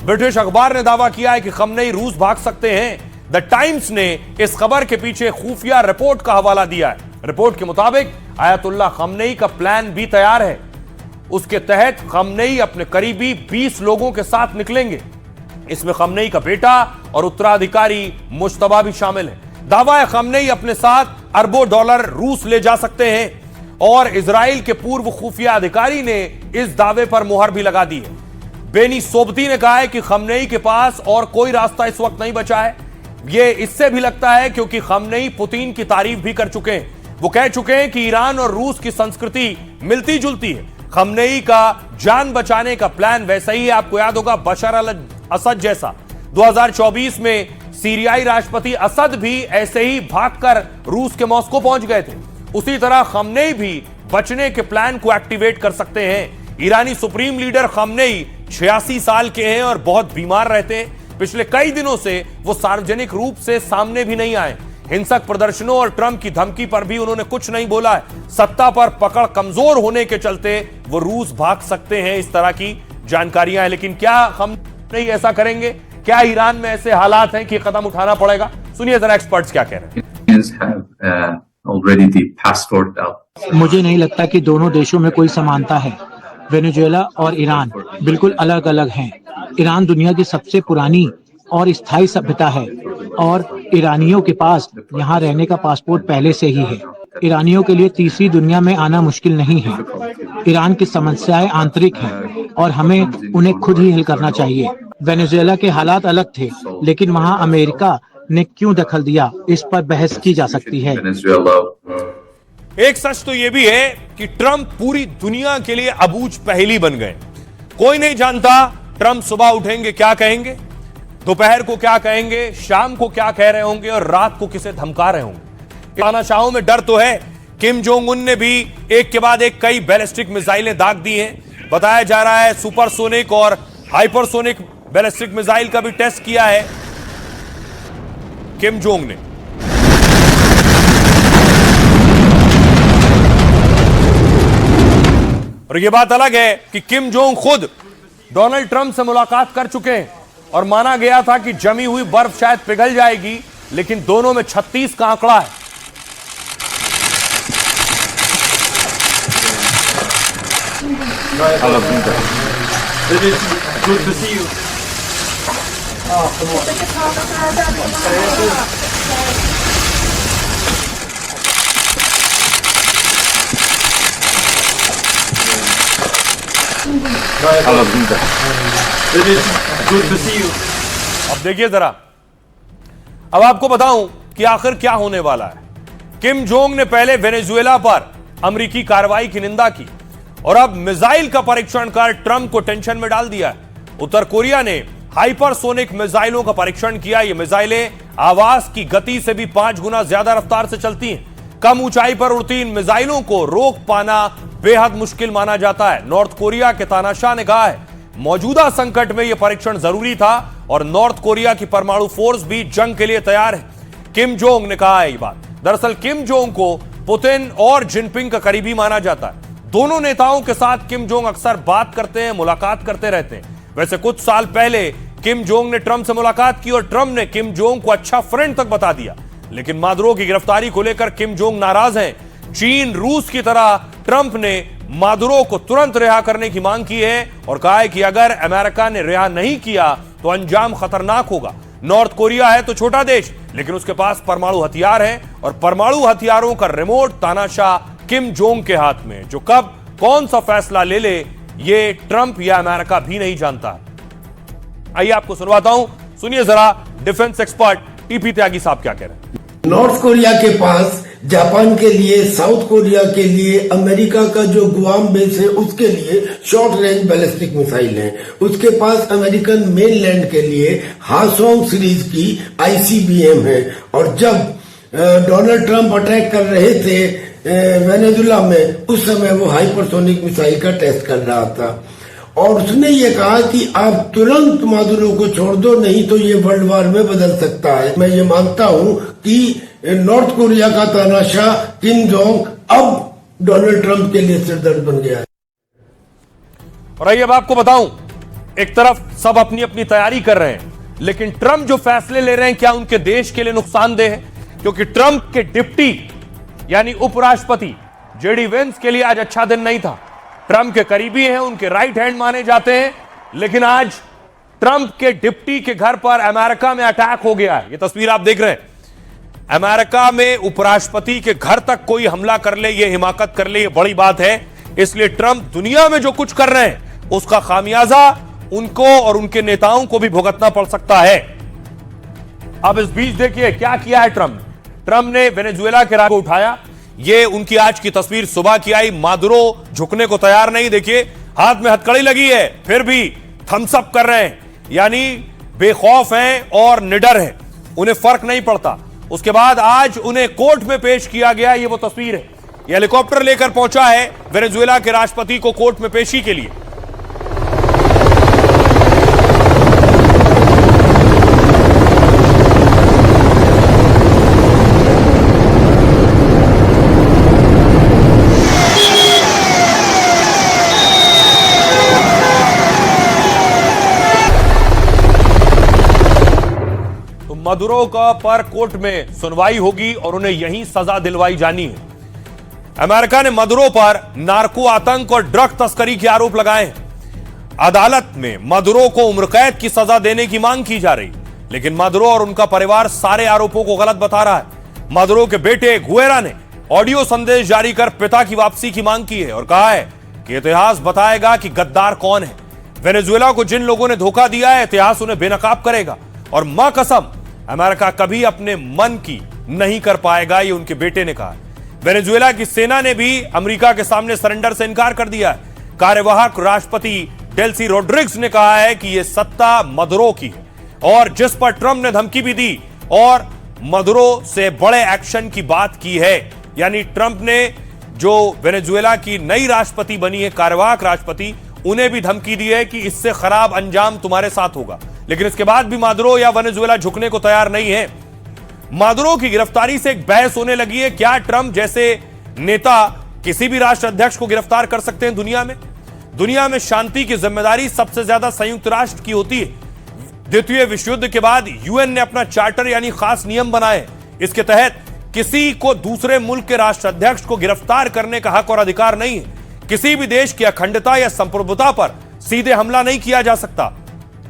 ब्रिटिश अखबार ने दावा किया है कि खमनेई रूस भाग सकते हैं। द टाइम्स ने इस खबर के पीछे खुफिया रिपोर्ट का हवाला दिया है। रिपोर्ट के मुताबिक आयतुल्लाह खमनेई का प्लान भी तैयार है। उसके तहत खमनेई अपने करीबी 20 लोगों के साथ निकलेंगे। इसमें खमनेई का बेटा और उत्तराधिकारी मुश्तबा भी शामिल है। दावा है खमनेई अपने साथ अरबों डॉलर रूस ले जा सकते हैं और इजराइल के पूर्व खुफिया अधिकारी ने इस दावे पर मुहर भी लगा दी है। बेनी सोबती ने कहा है कि खमनेई के पास और कोई रास्ता इस वक्त नहीं बचा है। यह इससे भी लगता है क्योंकि खमनेई पुतिन की तारीफ भी कर चुके हैं। वो कह चुके हैं कि ईरान और रूस की संस्कृति मिलती जुलती है। खमनेई का जान बचाने का प्लान वैसा ही है, आपको याद होगा बशर अल असद जैसा। 2024 में सीरियाई राष्ट्रपति असद भी ऐसे ही भागकर रूस के मॉस्को पहुंच गए थे। उसी तरह खमनेई भी बचने के प्लान को एक्टिवेट कर सकते हैं। ईरानी सुप्रीम लीडर खमनेई 86 साल के हैं और बहुत बीमार रहते हैं। पिछले कई दिनों से वो सार्वजनिक रूप से सामने भी नहीं आए। हिंसक प्रदर्शनों और ट्रंप की धमकी पर भी उन्होंने कुछ नहीं बोला है। सत्ता पर पकड़ कमजोर होने के चलते वो रूस भाग सकते हैं, इस तरह की जानकारियां हैं। लेकिन क्या खमनेई ऐसा करेंगे? क्या ईरान में ऐसे हालात हैं कि कदम उठाना पड़ेगा? सुनिए जरा एक्सपर्ट्स क्या कह रहे हैं। मुझे नहीं लगता कि दोनों देशों में कोई समानता है। वेनेजुएला और ईरान बिल्कुल अलग अलग हैं। ईरान दुनिया की सबसे पुरानी और स्थायी सभ्यता है और ईरानियों के पास यहाँ रहने का पासपोर्ट पहले से ही है। ईरानियों के लिए तीसरी दुनिया में आना मुश्किल नहीं है। ईरान की समस्याएं आंतरिक हैं और हमें उन्हें खुद ही हल करना चाहिए। वेनेजुएला के हालात अलग थे, लेकिन वहाँ अमेरिका ने क्यों दखल दिया, इस पर बहस की जा सकती है। एक सच तो यह भी है कि ट्रंप पूरी दुनिया के लिए अबूझ पहेली बन गए। कोई नहीं जानता ट्रंप सुबह उठेंगे क्या कहेंगे, दोपहर को क्या कहेंगे, शाम को क्या कह रहे होंगे और रात को किसे धमका रहे होंगे। तानाशाहों में डर तो है। किम जोंग उन ने भी एक के बाद एक कई बैलिस्टिक मिसाइलें दाग दी हैं। बताया जा रहा है सुपरसोनिक और हाइपरसोनिक बैलिस्टिक मिसाइल का भी टेस्ट किया है किम जोंग ने। और यह बात अलग है कि किम जोंग खुद डोनाल्ड ट्रंप से मुलाकात कर चुके हैं और माना गया था कि जमी हुई बर्फ शायद पिघल जाएगी, लेकिन दोनों में 36 का आंकड़ा है। It is good to see you. It is good to see you. अब देखिए जरा, अब आपको बताऊं कि आखिर क्या होने वाला है। किम जोंग ने पहले वेनेजुएला पर अमेरिकी कार्रवाई की निंदा की और अब मिसाइल का परीक्षण कर ट्रंप को टेंशन में डाल दिया है। उत्तर कोरिया ने हाइपरसोनिक मिसाइलों का परीक्षण किया। ये मिसाइलें आवाज की गति से भी 5 गुना ज्यादा रफ्तार से चलती हैं। कम ऊंचाई पर उड़ती इन मिसाइलों को रोक पाना बेहद मुश्किल माना जाता है। नॉर्थ कोरिया के तानाशाह ने कहा है, मौजूदा संकट में यह परीक्षण जरूरी था और नॉर्थ कोरिया की परमाणु फोर्स भी जंग के लिए तैयार है। किम जोंग ने कहा है ये बात। दरअसल किम जोंग को पुतिन और जिनपिंग का करीबी माना जाता है। दोनों नेताओं के साथ किम जोंग अक्सर बात करते हैं, मुलाकात करते रहते हैं। वैसे कुछ साल पहले किम जोंग ने ट्रंप से मुलाकात की और ट्रंप ने किम जोंग को अच्छा फ्रेंड तक बता दिया। लेकिन मादुरो की गिरफ्तारी को लेकर किम जोंग नाराज हैं। चीन, रूस की तरह ट्रंप ने मादुरो को तुरंत रिहा करने की मांग की है और कहा है कि अगर अमेरिका ने रिहा नहीं किया तो अंजाम खतरनाक होगा। नॉर्थ कोरिया है तो छोटा देश, लेकिन उसके पास परमाणु हथियार है और परमाणु हथियारों का रिमोट तानाशाह किम जोंग के हाथ में। जो कब कौन सा फैसला ले ले ये ट्रंप या अमेरिका भी नहीं जानता। आइए आपको सुनवाता हूं, सुनिए जरा डिफेंस एक्सपर्ट टीपी त्यागी साहब क्या कह रहे हैं। नॉर्थ कोरिया के पास जापान के लिए, साउथ कोरिया के लिए, अमेरिका का जो गुआम बेस है उसके लिए शॉर्ट रेंज बैलिस्टिक मिसाइल है। उसके पास अमेरिकन मेनलैंड के लिए हासोंग सीरीज की ICBM है। और जब डोनाल्ड ट्रंप अटैक कर रहे थे वेनेजुएला में, उस समय वो हाइपरसोनिक मिसाइल का टेस्ट कर रहा था और उसने ये कहा कि आप तुरंत मादुरो को छोड़ दो, नहीं तो ये वर्ल्ड वार में बदल सकता है। मैं ये मानता हूं कि नॉर्थ कोरिया का तानाशाह किम जोंग अब डोनाल्ड ट्रंप के लिए सिरदर्द बन गया है। और आइए अब आपको बताऊं, एक तरफ सब अपनी अपनी तैयारी कर रहे हैं, लेकिन ट्रंप जो फैसले ले रहे हैं क्या उनके देश के लिए नुकसानदेह है? क्योंकि ट्रंप के डिप्टी यानी उपराष्ट्रपति JD वेंस के लिए आज अच्छा दिन नहीं था। ट्रंप के करीबी हैं, उनके राइट हैंड माने जाते हैं, लेकिन आज ट्रंप के डिप्टी के घर पर अमेरिका में अटैक हो गया है। ये तस्वीर आप देख रहे हैं। अमेरिका में उपराष्ट्रपति के घर तक कोई हमला कर ले, ये हिमाकत कर ले, ये बड़ी बात है। इसलिए ट्रंप दुनिया में जो कुछ कर रहे हैं उसका खामियाजा उनको और उनके नेताओं को भी भुगतना पड़ सकता है। अब इस बीच देखिए क्या किया है ट्रंप। ट्रंप ने वेनेजुएला के राग को उठाया। ये उनकी आज की तस्वीर सुबह की आई। मादुरो झुकने को तैयार नहीं, देखिए हाथ में हथकड़ी लगी है, फिर भी थम्स अप कर रहे हैं, यानी बेखौफ हैं और निडर हैं, उन्हें फर्क नहीं पड़ता। उसके बाद आज उन्हें कोर्ट में पेश किया गया। ये वो तस्वीर है, ये हेलीकॉप्टर लेकर पहुंचा है वेनेजुएला के राष्ट्रपति को कोर्ट में पेशी के लिए। मादुरो का पर कोर्ट में सुनवाई होगी और उन्हें यहीं सजा दिलवाई जानी है। अमेरिका ने मादुरो पर नार्को आतंक और ड्रग तस्करी के आरोप लगाए हैं। अदालत में मादुरो को उम्र कैद की सजा देने की मांग की जा रही, लेकिन मादुरो और उनका परिवार सारे आरोपों को गलत बता रहा है। मादुरो के बेटे गुएरा ने ऑडियो संदेश जारी कर पिता की वापसी की मांग की है और कहा है कि इतिहास बताएगा कि गद्दार कौन है। वेनेजुएला को जिन लोगों ने धोखा दिया है, इतिहास उन्हें बेनकाब करेगा और मां कसम अमेरिका कभी अपने मन की नहीं कर पाएगा, ये उनके बेटे ने कहा। वेनेजुएला की सेना ने भी अमेरिका के सामने सरेंडर से इनकार कर दिया है। कार्यवाहक राष्ट्रपति डेल्सी रोड्रिग्स ने कहा है कि यह सत्ता मादुरो की है और जिस पर ट्रंप ने धमकी भी दी और मादुरो से बड़े एक्शन की बात की है। यानी ट्रंप ने जो वेनेजुएला की नई राष्ट्रपति बनी है, कार्यवाहक राष्ट्रपति, उन्हें भी धमकी दी है कि इससे खराब अंजाम तुम्हारे साथ होगा। लेकिन इसके बाद भी मादुरो या वेनेजुएला झुकने को तैयार नहीं है। मादुरो की गिरफ्तारी से एक बहस होने लगी है, क्या ट्रंप जैसे नेता किसी भी राष्ट्र अध्यक्ष को गिरफ्तार कर सकते हैं दुनिया में? दुनिया में शांति की जिम्मेदारी सबसे ज्यादा संयुक्त राष्ट्र की होती है। द्वितीय विश्व युद्ध के बाद यूएन ने अपना चार्टर यानी खास नियम बनाए। इसके तहत किसी को दूसरे मुल्क के राष्ट्राध्यक्ष को गिरफ्तार करने का हक और अधिकार नहीं है। किसी भी देश की अखंडता या संप्रभुता पर सीधे हमला नहीं किया जा सकता।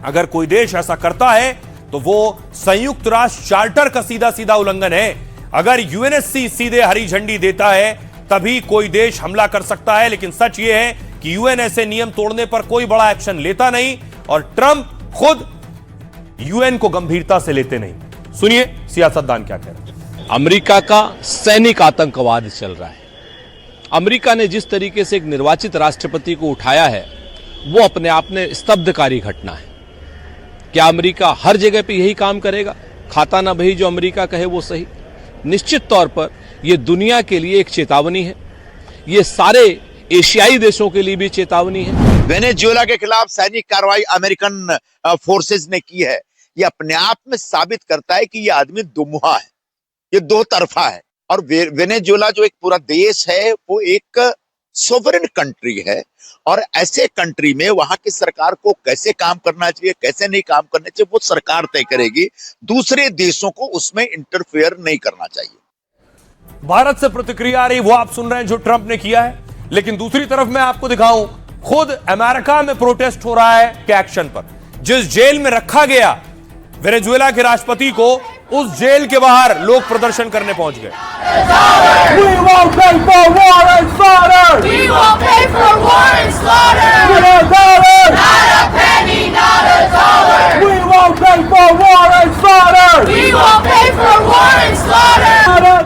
अगर कोई देश ऐसा करता है तो वो संयुक्त राष्ट्र चार्टर का सीधा सीधा उल्लंघन है। अगर यूएनएससी सीधे हरी झंडी देता है तभी कोई देश हमला कर सकता है, लेकिन सच ये है कि यूएन ऐसे नियम तोड़ने पर कोई बड़ा एक्शन लेता नहीं और ट्रंप खुद यूएन को गंभीरता से लेते नहीं। सुनिए सियासतदान क्या कह रहे हैं। अमेरिका का सैनिक आतंकवाद चल रहा है। अमेरिका ने जिस तरीके से एक निर्वाचित राष्ट्रपति को उठाया है वो अपने आप में स्तब्धकारी घटना है। क्या अमेरिका हर जगह पे यही काम करेगा? खाता ना भई जो अमेरिका कहे वो सही। निश्चित तौर पर यह दुनिया के लिए एक चेतावनी है, ये सारे एशियाई देशों के लिए भी चेतावनी है। वेनेजुएला के खिलाफ सैनिक कार्रवाई अमेरिकन फोर्सेस ने की है। ये अपने आप में साबित करता है कि ये आदमी दुमुहा है, ये दो तरफा है। और वेनेजुएला जो एक पूरा देश है वो एक सोवरेन कंट्री है और ऐसे कंट्री में वहां की सरकार को कैसे काम करना चाहिए, कैसे नहीं काम करना चाहिए, वो सरकार तय करेगी। दूसरे देशों को उसमें इंटरफेयर नहीं करना चाहिए। भारत से प्रतिक्रिया आ रही वो आप सुन रहे हैं जो ट्रंप ने किया है, लेकिन दूसरी तरफ मैं आपको दिखाऊं खुद अमेरिका में प्रोटेस्ट हो रहा है के एक्शन पर। जिस जेल में रखा गया वेनेजुएला के राष्ट्रपति को, उस जेल के बाहर लोग प्रदर्शन करने पहुंच गए। We won't pay for war and slaughter. We won't pay for war and slaughter. Not a dollar. Not a penny, not a dollar. We won't pay for war and slaughter. We won't pay for war and slaughter.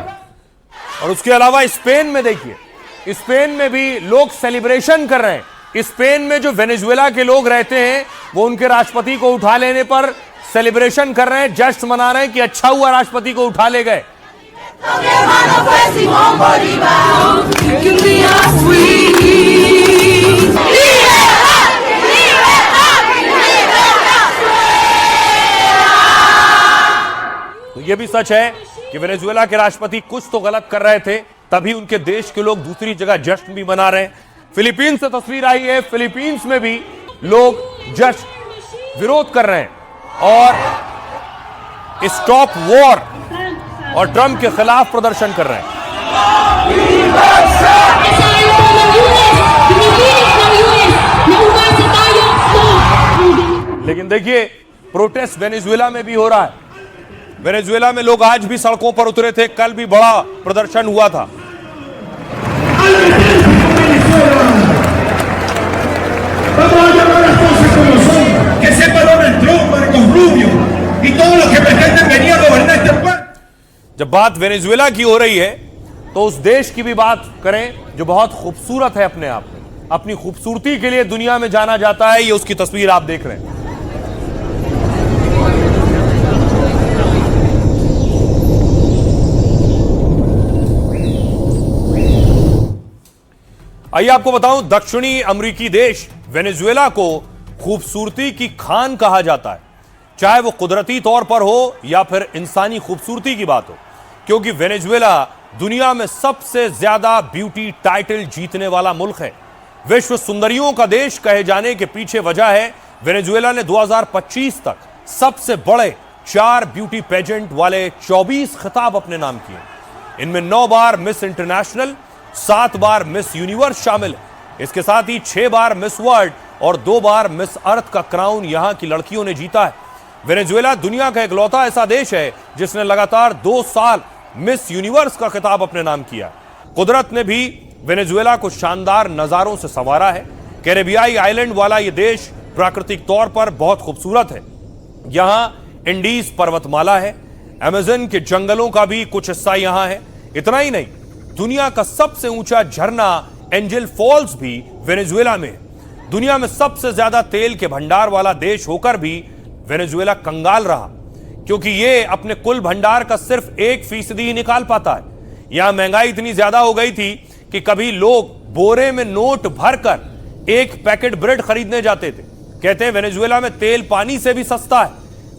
और उसके अलावा Spain में देखिए, Spain में भी लोग celebration कर रहे हैं। स्पेन में जो वेनेजुएला के लोग रहते हैं वो उनके राष्ट्रपति को उठा लेने पर सेलिब्रेशन कर रहे हैं, जश्न मना रहे हैं कि अच्छा हुआ राष्ट्रपति को उठा ले गए। तो यह भी सच है कि वेनेजुएला के राष्ट्रपति कुछ तो गलत कर रहे थे, तभी उनके देश के लोग दूसरी जगह जश्न भी मना रहे हैं। फिलीपींस से तस्वीर आई है, फिलीपींस में भी लोग जश्न विरोध कर रहे हैं और स्टॉप वॉर और ट्रंप के खिलाफ प्रदर्शन कर रहे हैं। लेकिन देखिए प्रोटेस्ट वेनेजुएला में भी हो रहा है। वेनेजुएला में लोग आज भी सड़कों पर उतरे थे, कल भी बड़ा प्रदर्शन हुआ था। जब बात वेनेजुएला की हो रही है तो उस देश की भी बात करें जो बहुत खूबसूरत है अपने आप में, अपनी खूबसूरती के लिए दुनिया में जाना जाता है। ये उसकी तस्वीर आप देख रहे हैं। आइए आपको बताऊं, दक्षिणी अमेरिकी देश वेनेजुएला को खूबसूरती की खान कहा जाता है, चाहे वो कुदरती तौर पर हो या फिर इंसानी खूबसूरती की बात हो, क्योंकि वेनेजुएला दुनिया में सबसे ज्यादा ब्यूटी टाइटल जीतने वाला मुल्क है। विश्व सुंदरियों का देश कहे जाने के पीछे वजह है वेनेजुएला ने 2025 तक सबसे बड़े 4 ब्यूटी पेजेंट वाले 24 खिताब अपने नाम किए। इनमें 9 बार मिस इंटरनेशनल, 7 बार मिस यूनिवर्स शामिल है। इसके साथ ही 6 बार मिस वर्ल्ड और 2 बार मिस अर्थ का क्राउन यहां की लड़कियों ने जीता है। वेनेजुएला दुनिया का इकलौता ऐसा देश है जिसने लगातार 2 साल मिस यूनिवर्स का खिताब अपने नाम किया। कुदरत ने भी वेनेजुएला को शानदार नजारों से संवारा है। कैरेबियाई आइलैंड वाला यह देश प्राकृतिक तौर पर बहुत खूबसूरत है। यहां इंडीज पर्वतमाला है, अमेज़न के जंगलों का भी कुछ हिस्सा यहां है। इतना ही नहीं, दुनिया का सबसे ऊंचा झरना एंजल फॉल्स भी वेनेजुएला में है। दुनिया में सबसे ज्यादा तेल के भंडार वाला देश होकर भी वेनेजुएला कंगाल रहा, क्योंकि यह अपने कुल भंडार का सिर्फ 1% ही निकाल पाता है। यहां महंगाई इतनी ज्यादा हो गई थी कि कभी लोग बोरे में नोट भरकर एक पैकेट ब्रेड खरीदने जाते थे। कहते हैं वेनेजुएला में तेल पानी से भी सस्ता है।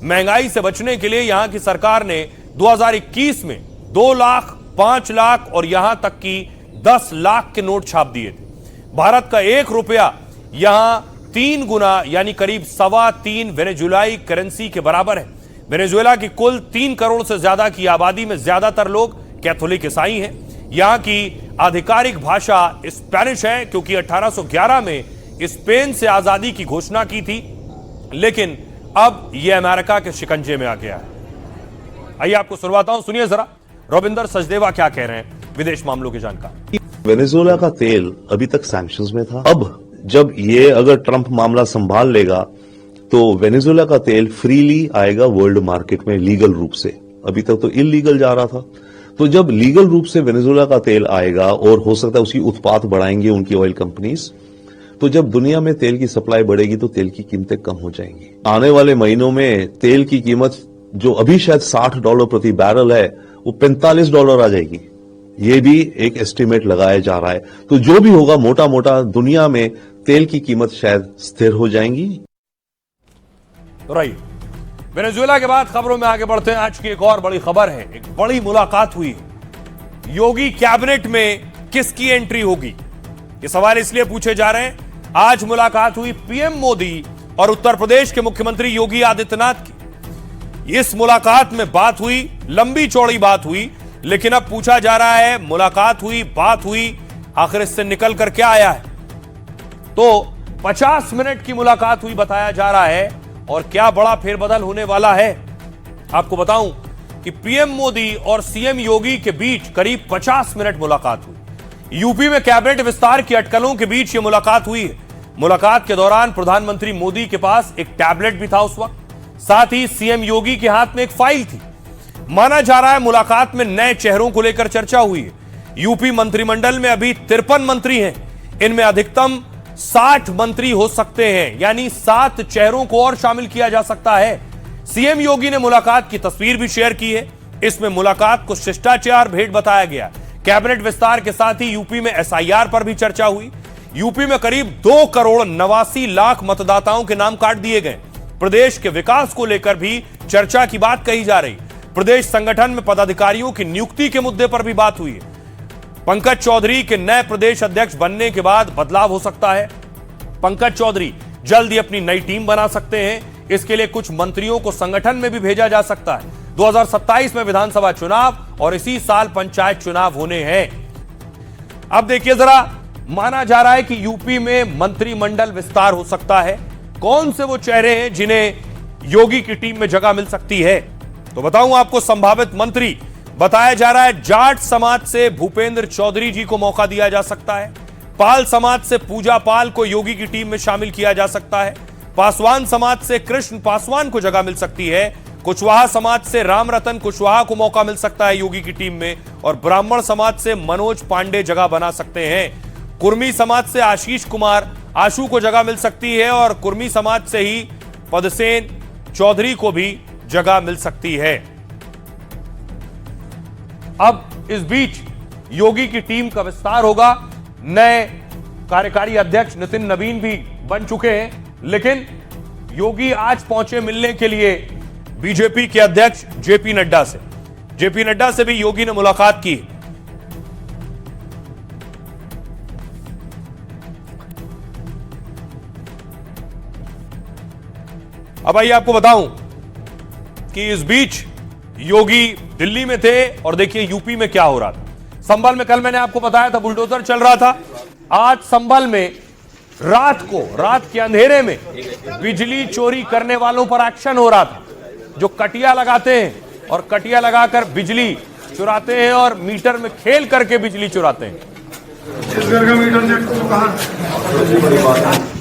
महंगाई से बचने के लिए यहां की सरकार ने 2021 में 2 लाख, 5 लाख और यहां तक कि 10 लाख के नोट छाप दिए थे। भारत का 1 रुपया यहां 3 गुना यानी करीब 3.25 वेनेजुएलाई करेंसी के बराबर है। वेनेजुएला की कुल 3 करोड़ से ज्यादा की आबादी में ज्यादातर लोग कैथोलिक ईसाई हैं। यहां की आधिकारिक भाषा स्पेनिश है, क्योंकि 1811 में स्पेन से आजादी की घोषणा की थी, लेकिन अब यह अमेरिका के शिकंजे में आ गया है। आइए आपको सुनवाता हूं, सुनिए जरा रविंदर सचदेवा क्या कह रहे हैं, विदेश मामलों के जानकार। वेनेजुएला का तेल अभी तक सैंक्शंस में था। अब जब ये अगर ट्रंप मामला संभाल लेगा तो वेनेजुएला का तेल फ्रीली आएगा वर्ल्ड मार्केट में लीगल रूप से। अभी तक तो इलीगल जा रहा था। तो जब लीगल रूप से वेनेजुएला का तेल आएगा और हो सकता है उसकी उत्पाद बढ़ाएंगे उनकी ऑयल कंपनीज, तो जब दुनिया में तेल की सप्लाई बढ़ेगी तो तेल की कीमतें कम हो जाएंगी। आने वाले महीनों में तेल की कीमत जो अभी शायद $60 प्रति बैरल है वो $45 आ जाएगी। ये भी एक एस्टिमेट लगाया जा रहा है। तो जो भी होगा, मोटा मोटा दुनिया में तेल की कीमत शायद स्थिर हो जाएंगी। राइट, वेनेजुएला के बाद खबरों में आगे बढ़ते हैं। आज की एक और बड़ी खबर है, एक बड़ी मुलाकात हुई है। योगी कैबिनेट में किसकी एंट्री होगी, ये सवाल इसलिए पूछे जा रहे हैं। आज मुलाकात हुई पीएम मोदी और उत्तर प्रदेश के मुख्यमंत्री योगी आदित्यनाथ की। इस मुलाकात में बात हुई, लंबी चौड़ी बात हुई, लेकिन अब पूछा जा रहा है मुलाकात हुई, बात हुई, आखिर इससे निकल कर क्या आया है। तो 50 मिनट की मुलाकात हुई बताया जा रहा है, और क्या बड़ा फेरबदल होने वाला है। आपको बताऊं कि पीएम मोदी और सीएम योगी के बीच करीब 50 मिनट मुलाकात हुई। यूपी में कैबिनेट विस्तार की अटकलों के बीच यह मुलाकात हुई है। मुलाकात के दौरान प्रधानमंत्री मोदी के पास एक टैबलेट भी था उस वक्त, साथ ही सीएम योगी के हाथ में एक फाइल थी। माना जा रहा है मुलाकात में नए चेहरों को लेकर चर्चा हुई है। यूपी मंत्रिमंडल में अभी 53 मंत्री हैं, इनमें अधिकतम 60 मंत्री हो सकते हैं, यानी 7 चेहरों को और शामिल किया जा सकता है। सीएम योगी ने मुलाकात की तस्वीर भी शेयर की है। इसमें मुलाकात को शिष्टाचार भेंट बताया गया। कैबिनेट विस्तार के साथ ही यूपी में एसआईआर पर भी चर्चा हुई। यूपी में करीब 2 करोड़ 89 लाख मतदाताओं के नाम काट दिए गए। प्रदेश के विकास को लेकर भी चर्चा की बात कही जा रही। प्रदेश संगठन में पदाधिकारियों की नियुक्ति के मुद्दे पर भी बात हुई है। पंकज चौधरी के नए प्रदेश अध्यक्ष बनने के बाद बदलाव हो सकता है। पंकज चौधरी जल्द ही अपनी नई टीम बना सकते हैं। इसके लिए कुछ मंत्रियों को संगठन में भी भेजा जा सकता है। 2027 में विधानसभा चुनाव और इसी साल पंचायत चुनाव होने हैं। अब देखिए जरा, माना जा रहा है कि यूपी में मंत्रिमंडल विस्तार हो सकता है। कौन से वो चेहरे हैं जिन्हें योगी की टीम में जगह मिल सकती है, तो बताऊं आपको। संभावित मंत्री बताया जा रहा है, जाट समाज से भूपेंद्र चौधरी जी को मौका दिया जा सकता है। पाल समाज से पूजा पाल को योगी की टीम में शामिल किया जा सकता है। पासवान समाज से कृष्ण पासवान को जगह मिल सकती है। कुशवाहा समाज से राम रतन कुशवाहा को मौका मिल सकता है योगी की टीम में, और ब्राह्मण समाज से मनोज पांडे जगह बना सकते हैं। कुर्मी समाज से आशीष कुमार आशु को जगह मिल सकती है, और कुर्मी समाज से ही पदसेन चौधरी को भी जगह मिल सकती है। अब इस बीच योगी की टीम का विस्तार होगा। नए कार्यकारी अध्यक्ष नितिन नवीन भी बन चुके हैं, लेकिन योगी आज पहुंचे मिलने के लिए बीजेपी के अध्यक्ष जेपी नड्डा से। जेपी नड्डा से भी योगी ने मुलाकात की। अब आइए आपको बताऊं कि इस बीच योगी दिल्ली में थे, और देखिए यूपी में क्या हो रहा था। संभल में कल मैंने आपको बताया था बुलडोजर चल रहा था। आज संभल में रात के अंधेरे में बिजली चोरी करने वालों पर एक्शन हो रहा था, जो कटिया लगाते हैं और कटिया लगाकर बिजली चुराते हैं और मीटर में खेल करके बिजली चुराते हैं। इस घर का मीटर देखो तो कहां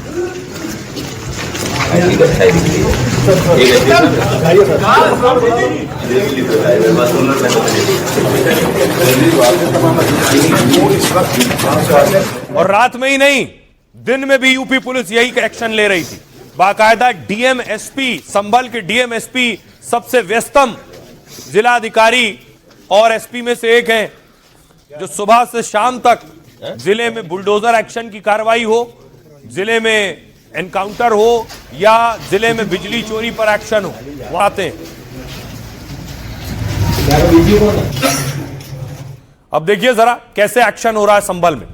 और रात में ही नहीं, दिन में भी यूपी पुलिस यही एक्शन ले रही थी। बाकायदा डीएमएसपी, संभल के डीएमएसपी सबसे व्यस्तम जिला अधिकारी और एसपी में से एक हैं, जो सुबह से शाम तक जिले में बुलडोजर एक्शन की कार्रवाई हो, जिले में एनकाउंटर हो या जिले में बिजली चोरी पर एक्शन हो, वो आते हैं। अब देखिए जरा कैसे एक्शन हो रहा है संभल में।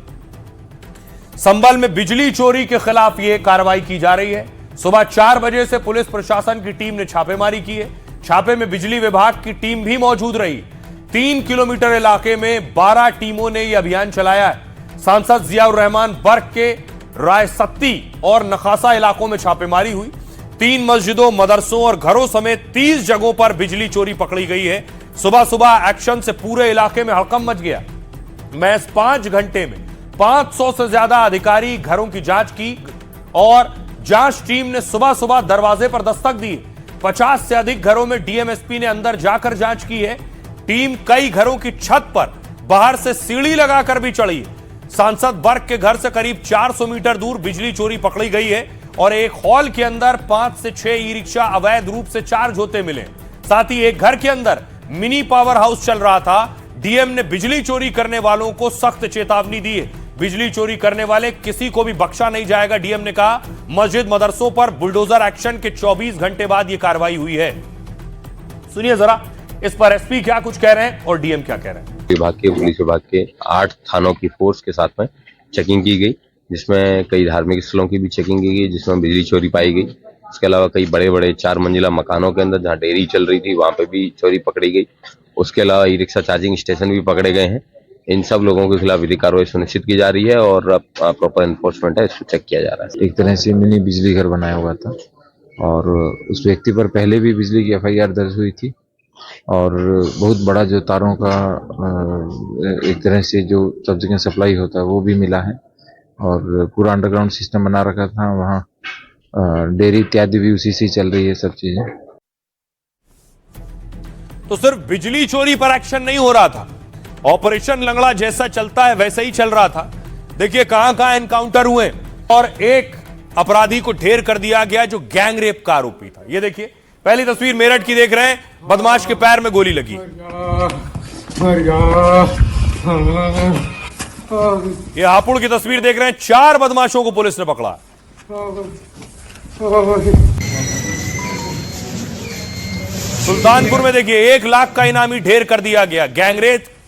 संभल में बिजली चोरी के खिलाफ यह कार्रवाई की जा रही है। सुबह 4 बजे से पुलिस प्रशासन की टीम ने छापेमारी की है। छापे में बिजली विभाग की टीम भी मौजूद रही। 3 किलोमीटर इलाके में 12 टीमों ने यह अभियान चलाया है। सांसद जियाउर रहमान बर्ग के रायसत्ती और नखासा इलाकों में छापेमारी हुई। 3 मस्जिदों, मदरसों और घरों समेत 30 जगहों पर बिजली चोरी पकड़ी गई है। सुबह सुबह एक्शन से पूरे इलाके में हड़कंप मच गया। महज 5 घंटे में 500 से ज्यादा अधिकारी घरों की जांच की और जांच टीम ने सुबह सुबह दरवाजे पर दस्तक दी। 50 से अधिक घरों में डीएमएसपी ने अंदर जाकर जांच की है। टीम कई घरों की छत पर बाहर से सीढ़ी लगाकर भी चढ़ी। सांसद बर्ग के घर से करीब 400 मीटर दूर बिजली चोरी पकड़ी गई है और एक हॉल के अंदर 5 से 6 ई रिक्शा अवैध रूप से चार्ज होते मिले। साथ ही एक घर के अंदर मिनी पावर हाउस चल रहा था। डीएम ने बिजली चोरी करने वालों को सख्त चेतावनी दी है। बिजली चोरी करने वाले किसी को भी बख्शा नहीं जाएगा। डीएम ने कहा मस्जिद मदरसों पर बुलडोजर एक्शन के 24 घंटे बाद यह कार्रवाई हुई है। सुनिए जरा इस पर एसपी क्या कुछ कह रहे हैं और डीएम क्या कह रहे हैं। पुलिस विभाग के 8 थानों की फोर्स के साथ में चेकिंग की गई, जिसमें कई धार्मिक स्थलों की भी चेकिंग की गई, जिसमें बिजली चोरी पाई गई। इसके अलावा कई बड़े बड़े 4 मंजिला मकानों के अंदर जहां डेयरी चल रही थी वहां पे भी चोरी पकड़ी गई। उसके अलावा ई रिक्शा चार्जिंग स्टेशन भी पकड़े गए हैं। इन सब लोगों के खिलाफ विधिक कार्रवाई सुनिश्चित की जा रही है और प्रॉपर एनफोर्समेंट है, इसको चेक किया जा रहा है। एक तरह से मिनी बिजली घर बनाया हुआ था और उस व्यक्ति पर पहले भी बिजली की FIR दर्ज हुई थी और बहुत बड़ा जो तारों का एक तरह से जो सब जगह सप्लाई होता है वो भी मिला है और पूरा अंडरग्राउंड सिस्टम बना रखा था। वहाँ डेयरी इत्यादि भी उसी से चल रही है सब चीजें। तो सिर्फ बिजली चोरी पर एक्शन नहीं हो रहा था, ऑपरेशन लंगड़ा जैसा चलता है वैसे ही चल रहा था। देखिए कहां कहां एनकाउंटर हुए और एक अपराधी को ढेर कर दिया गया जो गैंग रेप का आरोपी था। ये देखिए पहली तस्वीर मेरठ की देख रहे हैं। बदमाश के पैर में गोली लगी। ये हापुड़ की तस्वीर देख रहे हैं। 4 बदमाशों को पुलिस ने पकड़ा। सुल्तानपुर में देखिए 1 लाख का इनामी ढेर कर दिया गया। गैंग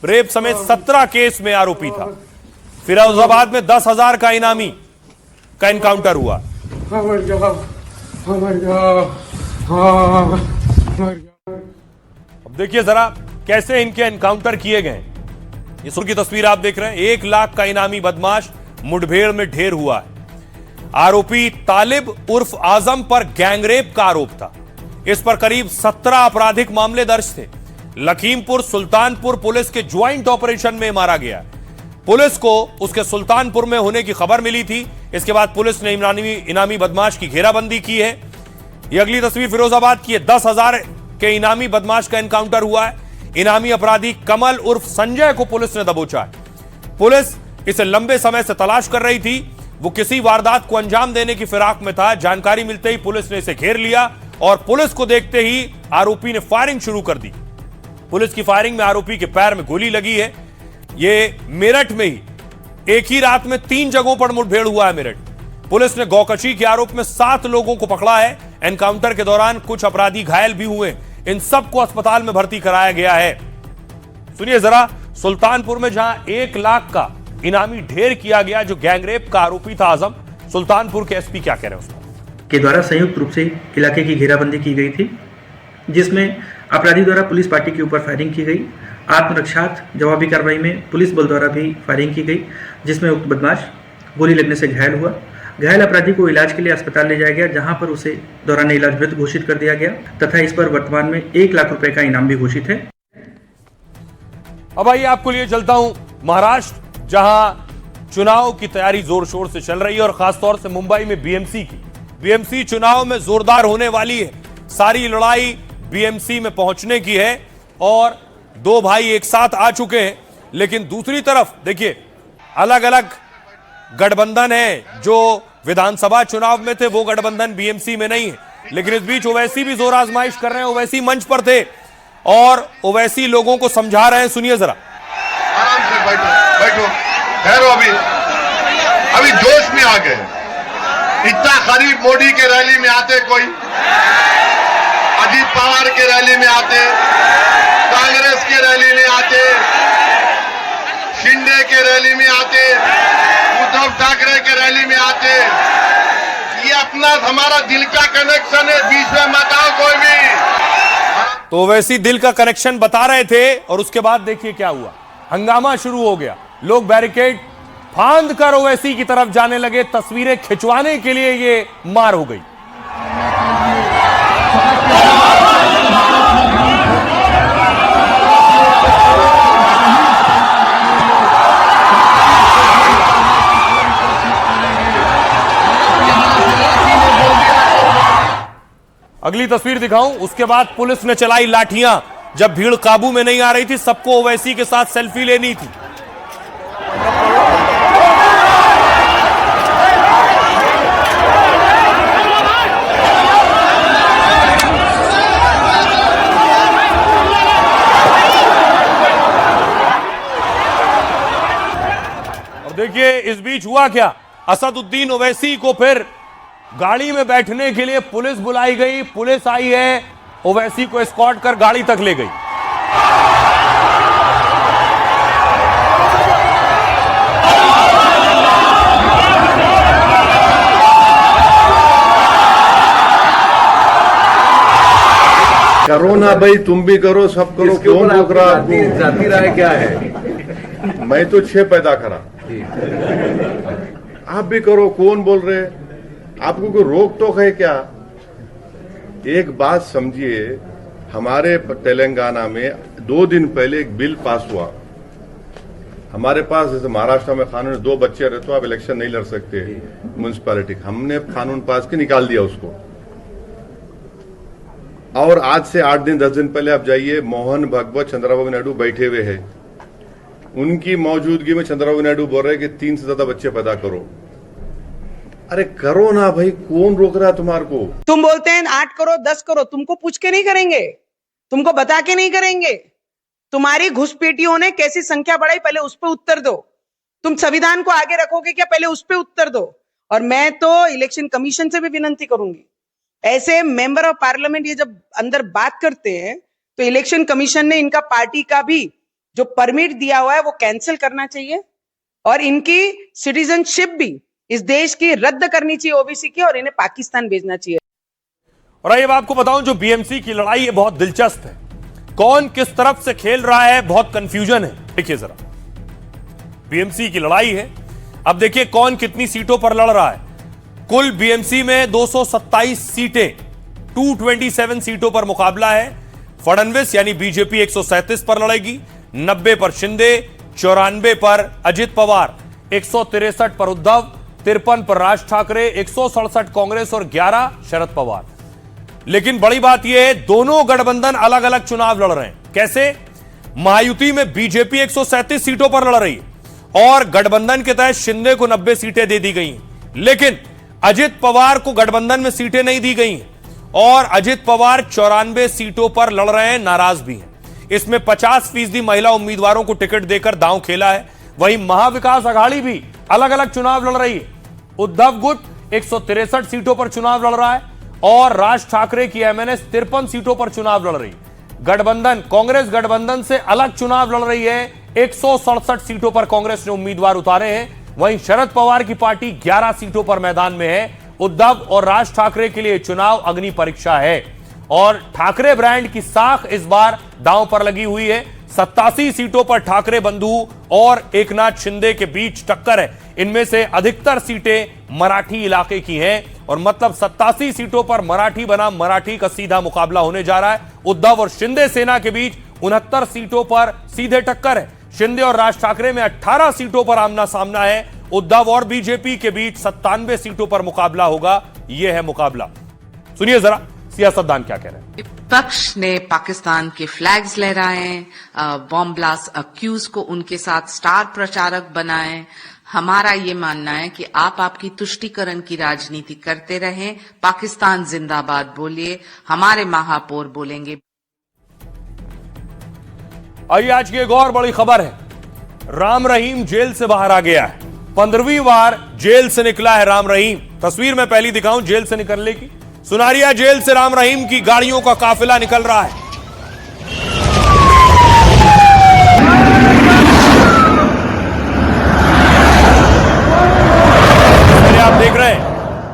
रेप समेत 17 केस में आरोपी था। फिरोजाबाद में 10,000 का इनामी का एनकाउंटर हुआ। अब देखिए जरा कैसे इनके एनकाउंटर किए गए। इस की तस्वीर आप देख रहे हैं। 1 लाख का इनामी बदमाश मुठभेड़ में ढेर हुआ है। आरोपी तालिब उर्फ आजम पर गैंगरेप का आरोप था। इस पर करीब 17 आपराधिक मामले दर्ज थे। लखीमपुर सुल्तानपुर पुलिस के ज्वाइंट ऑपरेशन में मारा गया। पुलिस को उसके सुल्तानपुर में होने की खबर मिली थी। इसके बाद पुलिस ने इनामी बदमाश की घेराबंदी की है। यह अगली तस्वीर फिरोजाबाद की है। 10,000 के इनामी बदमाश का एनकाउंटर हुआ है। इनामी अपराधी कमल उर्फ संजय को पुलिस ने दबोचा है। पुलिस इसे लंबे समय से तलाश कर रही थी। वो किसी वारदात को अंजाम देने की फिराक में था। जानकारी मिलते ही पुलिस ने इसे घेर लिया और पुलिस को देखते ही आरोपी ने फायरिंग शुरू कर दी। पुलिस की फायरिंग में आरोपी के पैर में गोली लगी है। यह मेरठ में ही एक ही रात में 3 जगहों पर मुठभेड़ हुआ है। मेरठ पुलिस ने गौकशी के आरोप में 7 लोगों को पकड़ा है। एनकाउंटर के दौरान कुछ अपराधी घायल भी हुए। इन सबको अस्पताल में भर्ती कराया गया है। सुनिए जरा सुल्तानपुर में जहां 1 लाख का इनामी ढेर किया गया जो गैंगरेप का आरोपी था आजम, सुल्तानपुर के एसपी क्या कह रहे हैं उसको। के द्वारा संयुक्त रूप से इलाके की घेराबंदी की गई थी, जिसमें अपराधी द्वारा पुलिस पार्टी के ऊपर फायरिंग की गई। आत्मरक्षार्थ जवाबी कार्रवाई में पुलिस बल द्वारा भी फायरिंग की गई, जिसमें उक्त बदमाश गोली लगने से घायल हुआ। घायल अपराधी को इलाज के लिए अस्पताल ले जाया गया, जहां पर उसे दौरान इलाज मृत घोषित कर दिया गया तथा इस पर वर्तमान में 1 लाख रुपए का इनाम भी घोषित है। अब आइए आपको लिए चलता हूं महाराष्ट्र, जहां चुनाव की तैयारी जोर शोर से चल रही है और खासतौर से मुंबई में बीएमसी चुनाव में जोरदार होने वाली है। सारी लड़ाई बीएमसी में पहुंचने की है और 2 भाई एक साथ आ चुके हैं। लेकिन दूसरी तरफ देखिए अलग अलग गठबंधन है। जो विधानसभा चुनाव में थे वो गठबंधन बीएमसी में नहीं है। लेकिन इस बीच ओवैसी भी जोर आजमाइश कर रहे हैं। ओवैसी मंच पर थे और ओवैसी लोगों को समझा रहे हैं। सुनिए जरा। आराम से बैठो ठहरो। अभी जोश में आ गए। इतना करीब मोदी के रैली में आते, कोई अजीत पवार के रैली में आते, कांग्रेस के रैली में आते, शिंदे के रैली में आते, उद्धव ठाकरे के रैली में आते। ये अपना हमारा दिल का कनेक्शन है, बीच में मत आओ कोई भी। तो वैसी दिल का कनेक्शन बता रहे थे और उसके बाद देखिए क्या हुआ, हंगामा शुरू हो गया। लोग बैरिकेड फांद कर ओवैसी की तरफ जाने लगे, तस्वीरें खिंचवाने के लिए ये मार हो गई। अगली तस्वीर दिखाऊं, उसके बाद पुलिस ने चलाई लाठियां। जब भीड़ काबू में नहीं आ रही थी, सबको ओवैसी के साथ सेल्फी लेनी थी। और देखिए इस बीच हुआ क्या, असदुद्दीन ओवैसी को फिर गाड़ी में बैठने के लिए पुलिस बुलाई गई। पुलिस आई है, ओवैसी को एस्कॉर्ट कर गाड़ी तक ले गई। करो ना भाई, तुम भी करो, सब करो, कौन रोक रहा है? जाती राय क्या है? मैं तो 6 पैदा करा, आप भी करो, कौन बोल रहे? आपको कोई रोक टोक है क्या? एक बात समझिए, हमारे तेलंगाना में 2 दिन पहले एक बिल पास हुआ। हमारे पास जैसे महाराष्ट्र में कानून 2 बच्चे रहते तो आप इलेक्शन नहीं लड़ सकते म्यूनिसिपैलिटी, हमने कानून पास के निकाल दिया उसको। और आज से 8 दिन 10 दिन पहले आप जाइए, मोहन भागवत चंद्रबाबू नायडू बैठे हुए हैं, उनकी मौजूदगी में चंद्रबाबू नायडू बोल रहे हैं कि 3 से ज्यादा बच्चे पैदा करो। अरे करो ना भाई, कौन रोक रहा है तुम्हारे को? तुम बोलते हैं 8 करो 10 करो, तुमको पूछ के नहीं करेंगे, तुमको बता के नहीं करेंगे। तुम्हारी घुसपैठियों ने कैसी संख्या बढ़ाई, पहले उस पर उत्तर दो। तुम संविधान को आगे रखोगे क्या, पहले उस पर उत्तर दो। और मैं तो इलेक्शन कमीशन से भी विनती करूंगी, ऐसे मेंबर ऑफ पार्लियामेंट ये जब अंदर बात करते हैं तो इलेक्शन कमीशन ने इनका पार्टी का भी जो परमिट दिया हुआ है वो कैंसिल करना चाहिए और इनकी सिटीजनशिप भी इस देश की रद्द करनी चाहिए ओबीसी की, और इन्हें पाकिस्तान भेजना चाहिए। और आइए आपको बताऊं, जो बीएमसी की लड़ाई है बहुत दिलचस्प है। कौन किस तरफ से खेल रहा है, बहुत कंफ्यूजन है। देखिए जरा, बीएमसी की लड़ाई है। अब देखिए कौन कितनी सीटों पर लड़ रहा है। कुल बीएमसी में 227 सीटें, 227 सीटों पर मुकाबला है। फडणवीस यानी बीजेपी 137 पर लड़ेगी, 90 पर शिंदे, 94 पर अजित पवार, 163 पर उद्धव, 53 पर राज ठाकरे, 167 कांग्रेस और 11 शरद पवार। लेकिन बड़ी बात यह है, दोनों गठबंधन अलग अलग चुनाव लड़ रहे हैं। कैसे? महायुति में बीजेपी 137 सीटों पर लड़ रही है और गठबंधन के तहत शिंदे को 90 सीटें दे दी गई, लेकिन अजित पवार को गठबंधन में सीटें नहीं दी गई और अजित पवार 94 सीटों पर लड़ रहे हैं, नाराज भी हैं। इसमें 50% महिला उम्मीदवारों को टिकट देकर दांव खेला है। वहीं महाविकास अघाड़ी भी अलग अलग चुनाव लड़ रही है। उद्धव गुट 163 सीटों पर चुनाव लड़ रहा है और राज ठाकरे की एमएनएस 53 सीटों पर चुनाव लड़ रही है। गठबंधन, कांग्रेस गठबंधन से अलग चुनाव लड़ रही है, 167 सीटों पर कांग्रेस ने उम्मीदवार उतारे हैं। वहीं शरद पवार की पार्टी 11 सीटों पर मैदान में है। उद्धव और राज ठाकरे के लिए चुनाव अग्नि परीक्षा है और ठाकरे ब्रांड की साख इस बार दांव पर लगी हुई है। 87 सीटों पर ठाकरे बंधु और एकनाथ शिंदे के बीच टक्कर है। इनमें से अधिकतर सीटें मराठी इलाके की हैं और मतलब 87 सीटों पर मराठी बनाम मराठी का सीधा मुकाबला होने जा रहा है। उद्धव और शिंदे सेना के बीच 69 सीटों पर सीधे टक्कर है। शिंदे और राज ठाकरे में 18 सीटों पर आमना सामना है। उद्धव और बीजेपी के बीच 97 सीटों पर मुकाबला होगा। यह है मुकाबला। सुनिए जरा सियासतदान क्या कह रहे हैं। विपक्ष ने पाकिस्तान के फ्लैग्स लहराए, बॉम्ब ब्लास्ट अक्यूज को उनके साथ स्टार प्रचारक बनाए। हमारा ये मानना है कि आप आपकी तुष्टीकरण की राजनीति करते रहें, पाकिस्तान जिंदाबाद बोलिए, हमारे महापौर बोलेंगे। आइए आज की एक और बड़ी खबर है। राम रहीम जेल से बाहर आ गया है। 15वीं बार जेल से निकला है राम रहीम। तस्वीर में पहली दिखाऊं जेल से निकलने की। सुनारिया जेल से राम रहीम की गाड़ियों का काफिला निकल रहा है।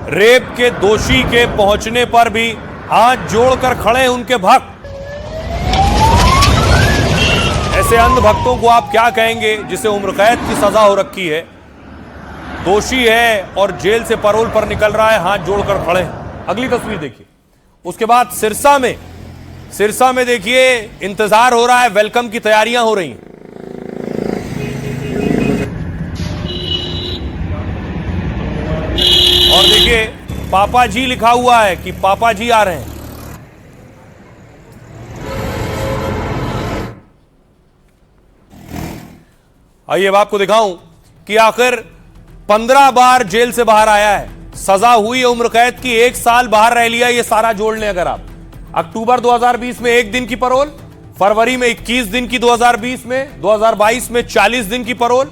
रेप के दोषी के पहुंचने पर भी हाथ जोड़कर खड़े हैं उनके भक्त। ऐसे अंध भक्तों को आप क्या कहेंगे जिसे उम्र कैद की सजा हो रखी है, दोषी है और जेल से पैरोल पर निकल रहा है, हाथ जोड़कर खड़े हैं। अगली तस्वीर देखिए। उसके बाद सिरसा में देखिए इंतजार हो रहा है, वेलकम की तैयारियां हो रही हैं। और देखिए पापा जी लिखा हुआ है कि पापा जी आ रहे हैं। आइए अब आपको दिखाऊं कि आखिर 15 बार जेल से बाहर आया है, सजा हुई है उम्र कैद की, 1 साल बाहर रह लिया। ये सारा जोड़ लें अगर आप, अक्टूबर 2020 में 1 दिन की पैरोल, फरवरी में 21 दिन की 2020 में, 2022 में 40 दिन की पैरोल,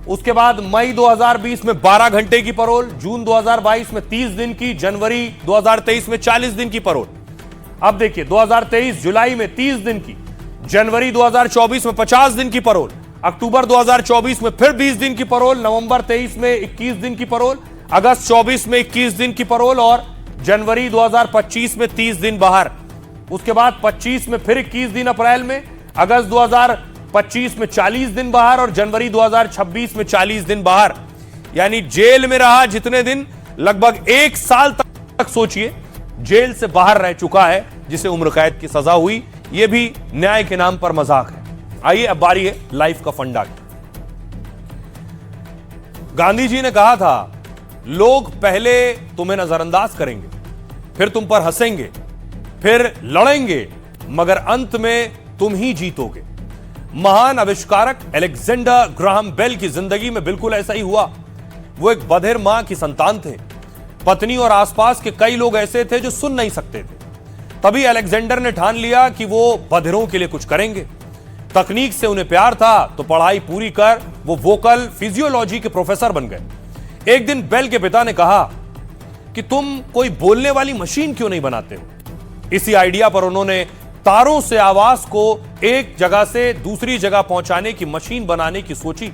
उसके बाद मई 2020 में 12 घंटे की पैरोल, जून 2022 में 30 दिन की, जनवरी 2023 में 40 दिन की पैरोल। अब देखिए 2023 जुलाई में 30 दिन की, जनवरी 2024 में 50 दिन की पैरोल, अक्टूबर 2024 में फिर 20 दिन की पैरोल, नवंबर 23 में 21 दिन की पैरोल, अगस्त 24 में 21 दिन की पैरोल और जनवरी 2025 में 30 दिन बाहर। उसके बाद 25 में फिर 21 दिन अप्रैल में, अगस्त 2025 में 40 दिन बाहर और जनवरी 2026 में 40 दिन बाहर। यानी जेल में रहा जितने दिन, लगभग 1 साल तक सोचिए जेल से बाहर रह चुका है, जिसे उम्र कैद की सजा हुई। यह भी न्याय के नाम पर मजाक है। आइए अब बारी है लाइफ का फंडा की। गांधी जी ने कहा था, लोग पहले तुम्हें नजरअंदाज करेंगे, फिर तुम पर हंसेंगे, फिर लड़ेंगे, मगर अंत में तुम ही जीतोगे। महान आविष्कारक अलेक्जेंडर ग्राहम बेल की जिंदगी में बिल्कुल ऐसा ही हुआ। वो एक बधिर मां की संतान थे। पत्नी और आसपास के कई लोग ऐसे थे जो सुन नहीं सकते थे। तभी अलेक्जेंडर ने ठान लिया कि वो बधिरों के लिए कुछ करेंगे। तकनीक से उन्हें प्यार था तो पढ़ाई पूरी कर वो वोकल फिजियोलॉजी के प्रोफेसर बन गए। एक दिन बेल के पिता ने कहा कि तुम कोई बोलने वाली मशीन क्यों नहीं बनाते हो। इसी आइडिया पर उन्होंने तारों से आवाज को एक जगह से दूसरी जगह पहुंचाने की मशीन बनाने की सोची।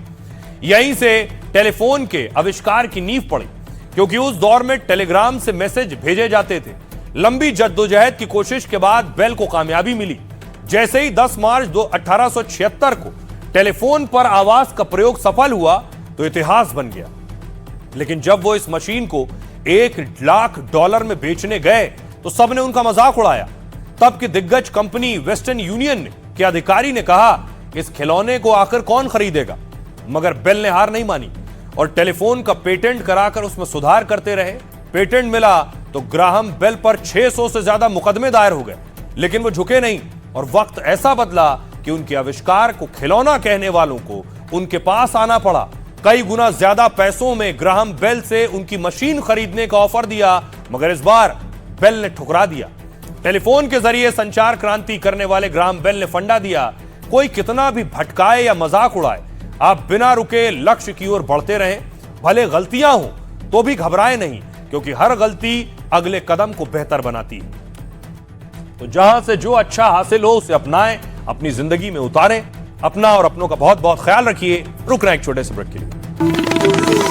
यहीं से टेलीफोन के आविष्कार की नींव पड़ी, क्योंकि उस दौर में टेलीग्राम से मैसेज भेजे जाते थे। लंबी जद्दोजहद की कोशिश के बाद बेल को कामयाबी मिली। जैसे ही 10 मार्च 1876 को टेलीफोन पर आवाज का प्रयोग सफल हुआ तो इतिहास बन गया। लेकिन जब वो इस मशीन को $1 लाख में बेचने गए तो सबने उनका मजाक उड़ाया। तब की दिग्गज कंपनी वेस्टर्न यूनियन के अधिकारी ने कहा, इस खिलौने को आखिर कौन खरीदेगा। मगर बेल ने हार नहीं मानी और टेलीफोन का पेटेंट कराकर उसमें सुधार करते रहे। पेटेंट मिला तो ग्राहम बेल पर 600 से ज्यादा मुकदमे दायर हो गए, लेकिन वो झुके नहीं और वक्त ऐसा बदला कि उनके आविष्कार को खिलौना कहने वालों को उनके पास आना पड़ा। कई गुना ज्यादा पैसों में ग्राहम बेल से उनकी मशीन खरीदने का ऑफर दिया, मगर इस बार बेल ने ठुकरा दिया। टेलीफोन के जरिए संचार क्रांति करने वाले ग्राहम बेल ने फंडा दिया, कोई कितना भी भटकाए या मजाक उड़ाए, आप बिना रुके लक्ष्य की ओर बढ़ते रहें। भले गलतियां हो तो भी घबराए नहीं, क्योंकि हर गलती अगले कदम को बेहतर बनाती है। तो जहां से जो अच्छा हासिल हो उसे अपनाएं, अपनी जिंदगी में उतारें। अपना और अपनों का बहुत बहुत ख्याल रखिए। रुक रहे हैं एक छोटे से ब्रेक के लिए।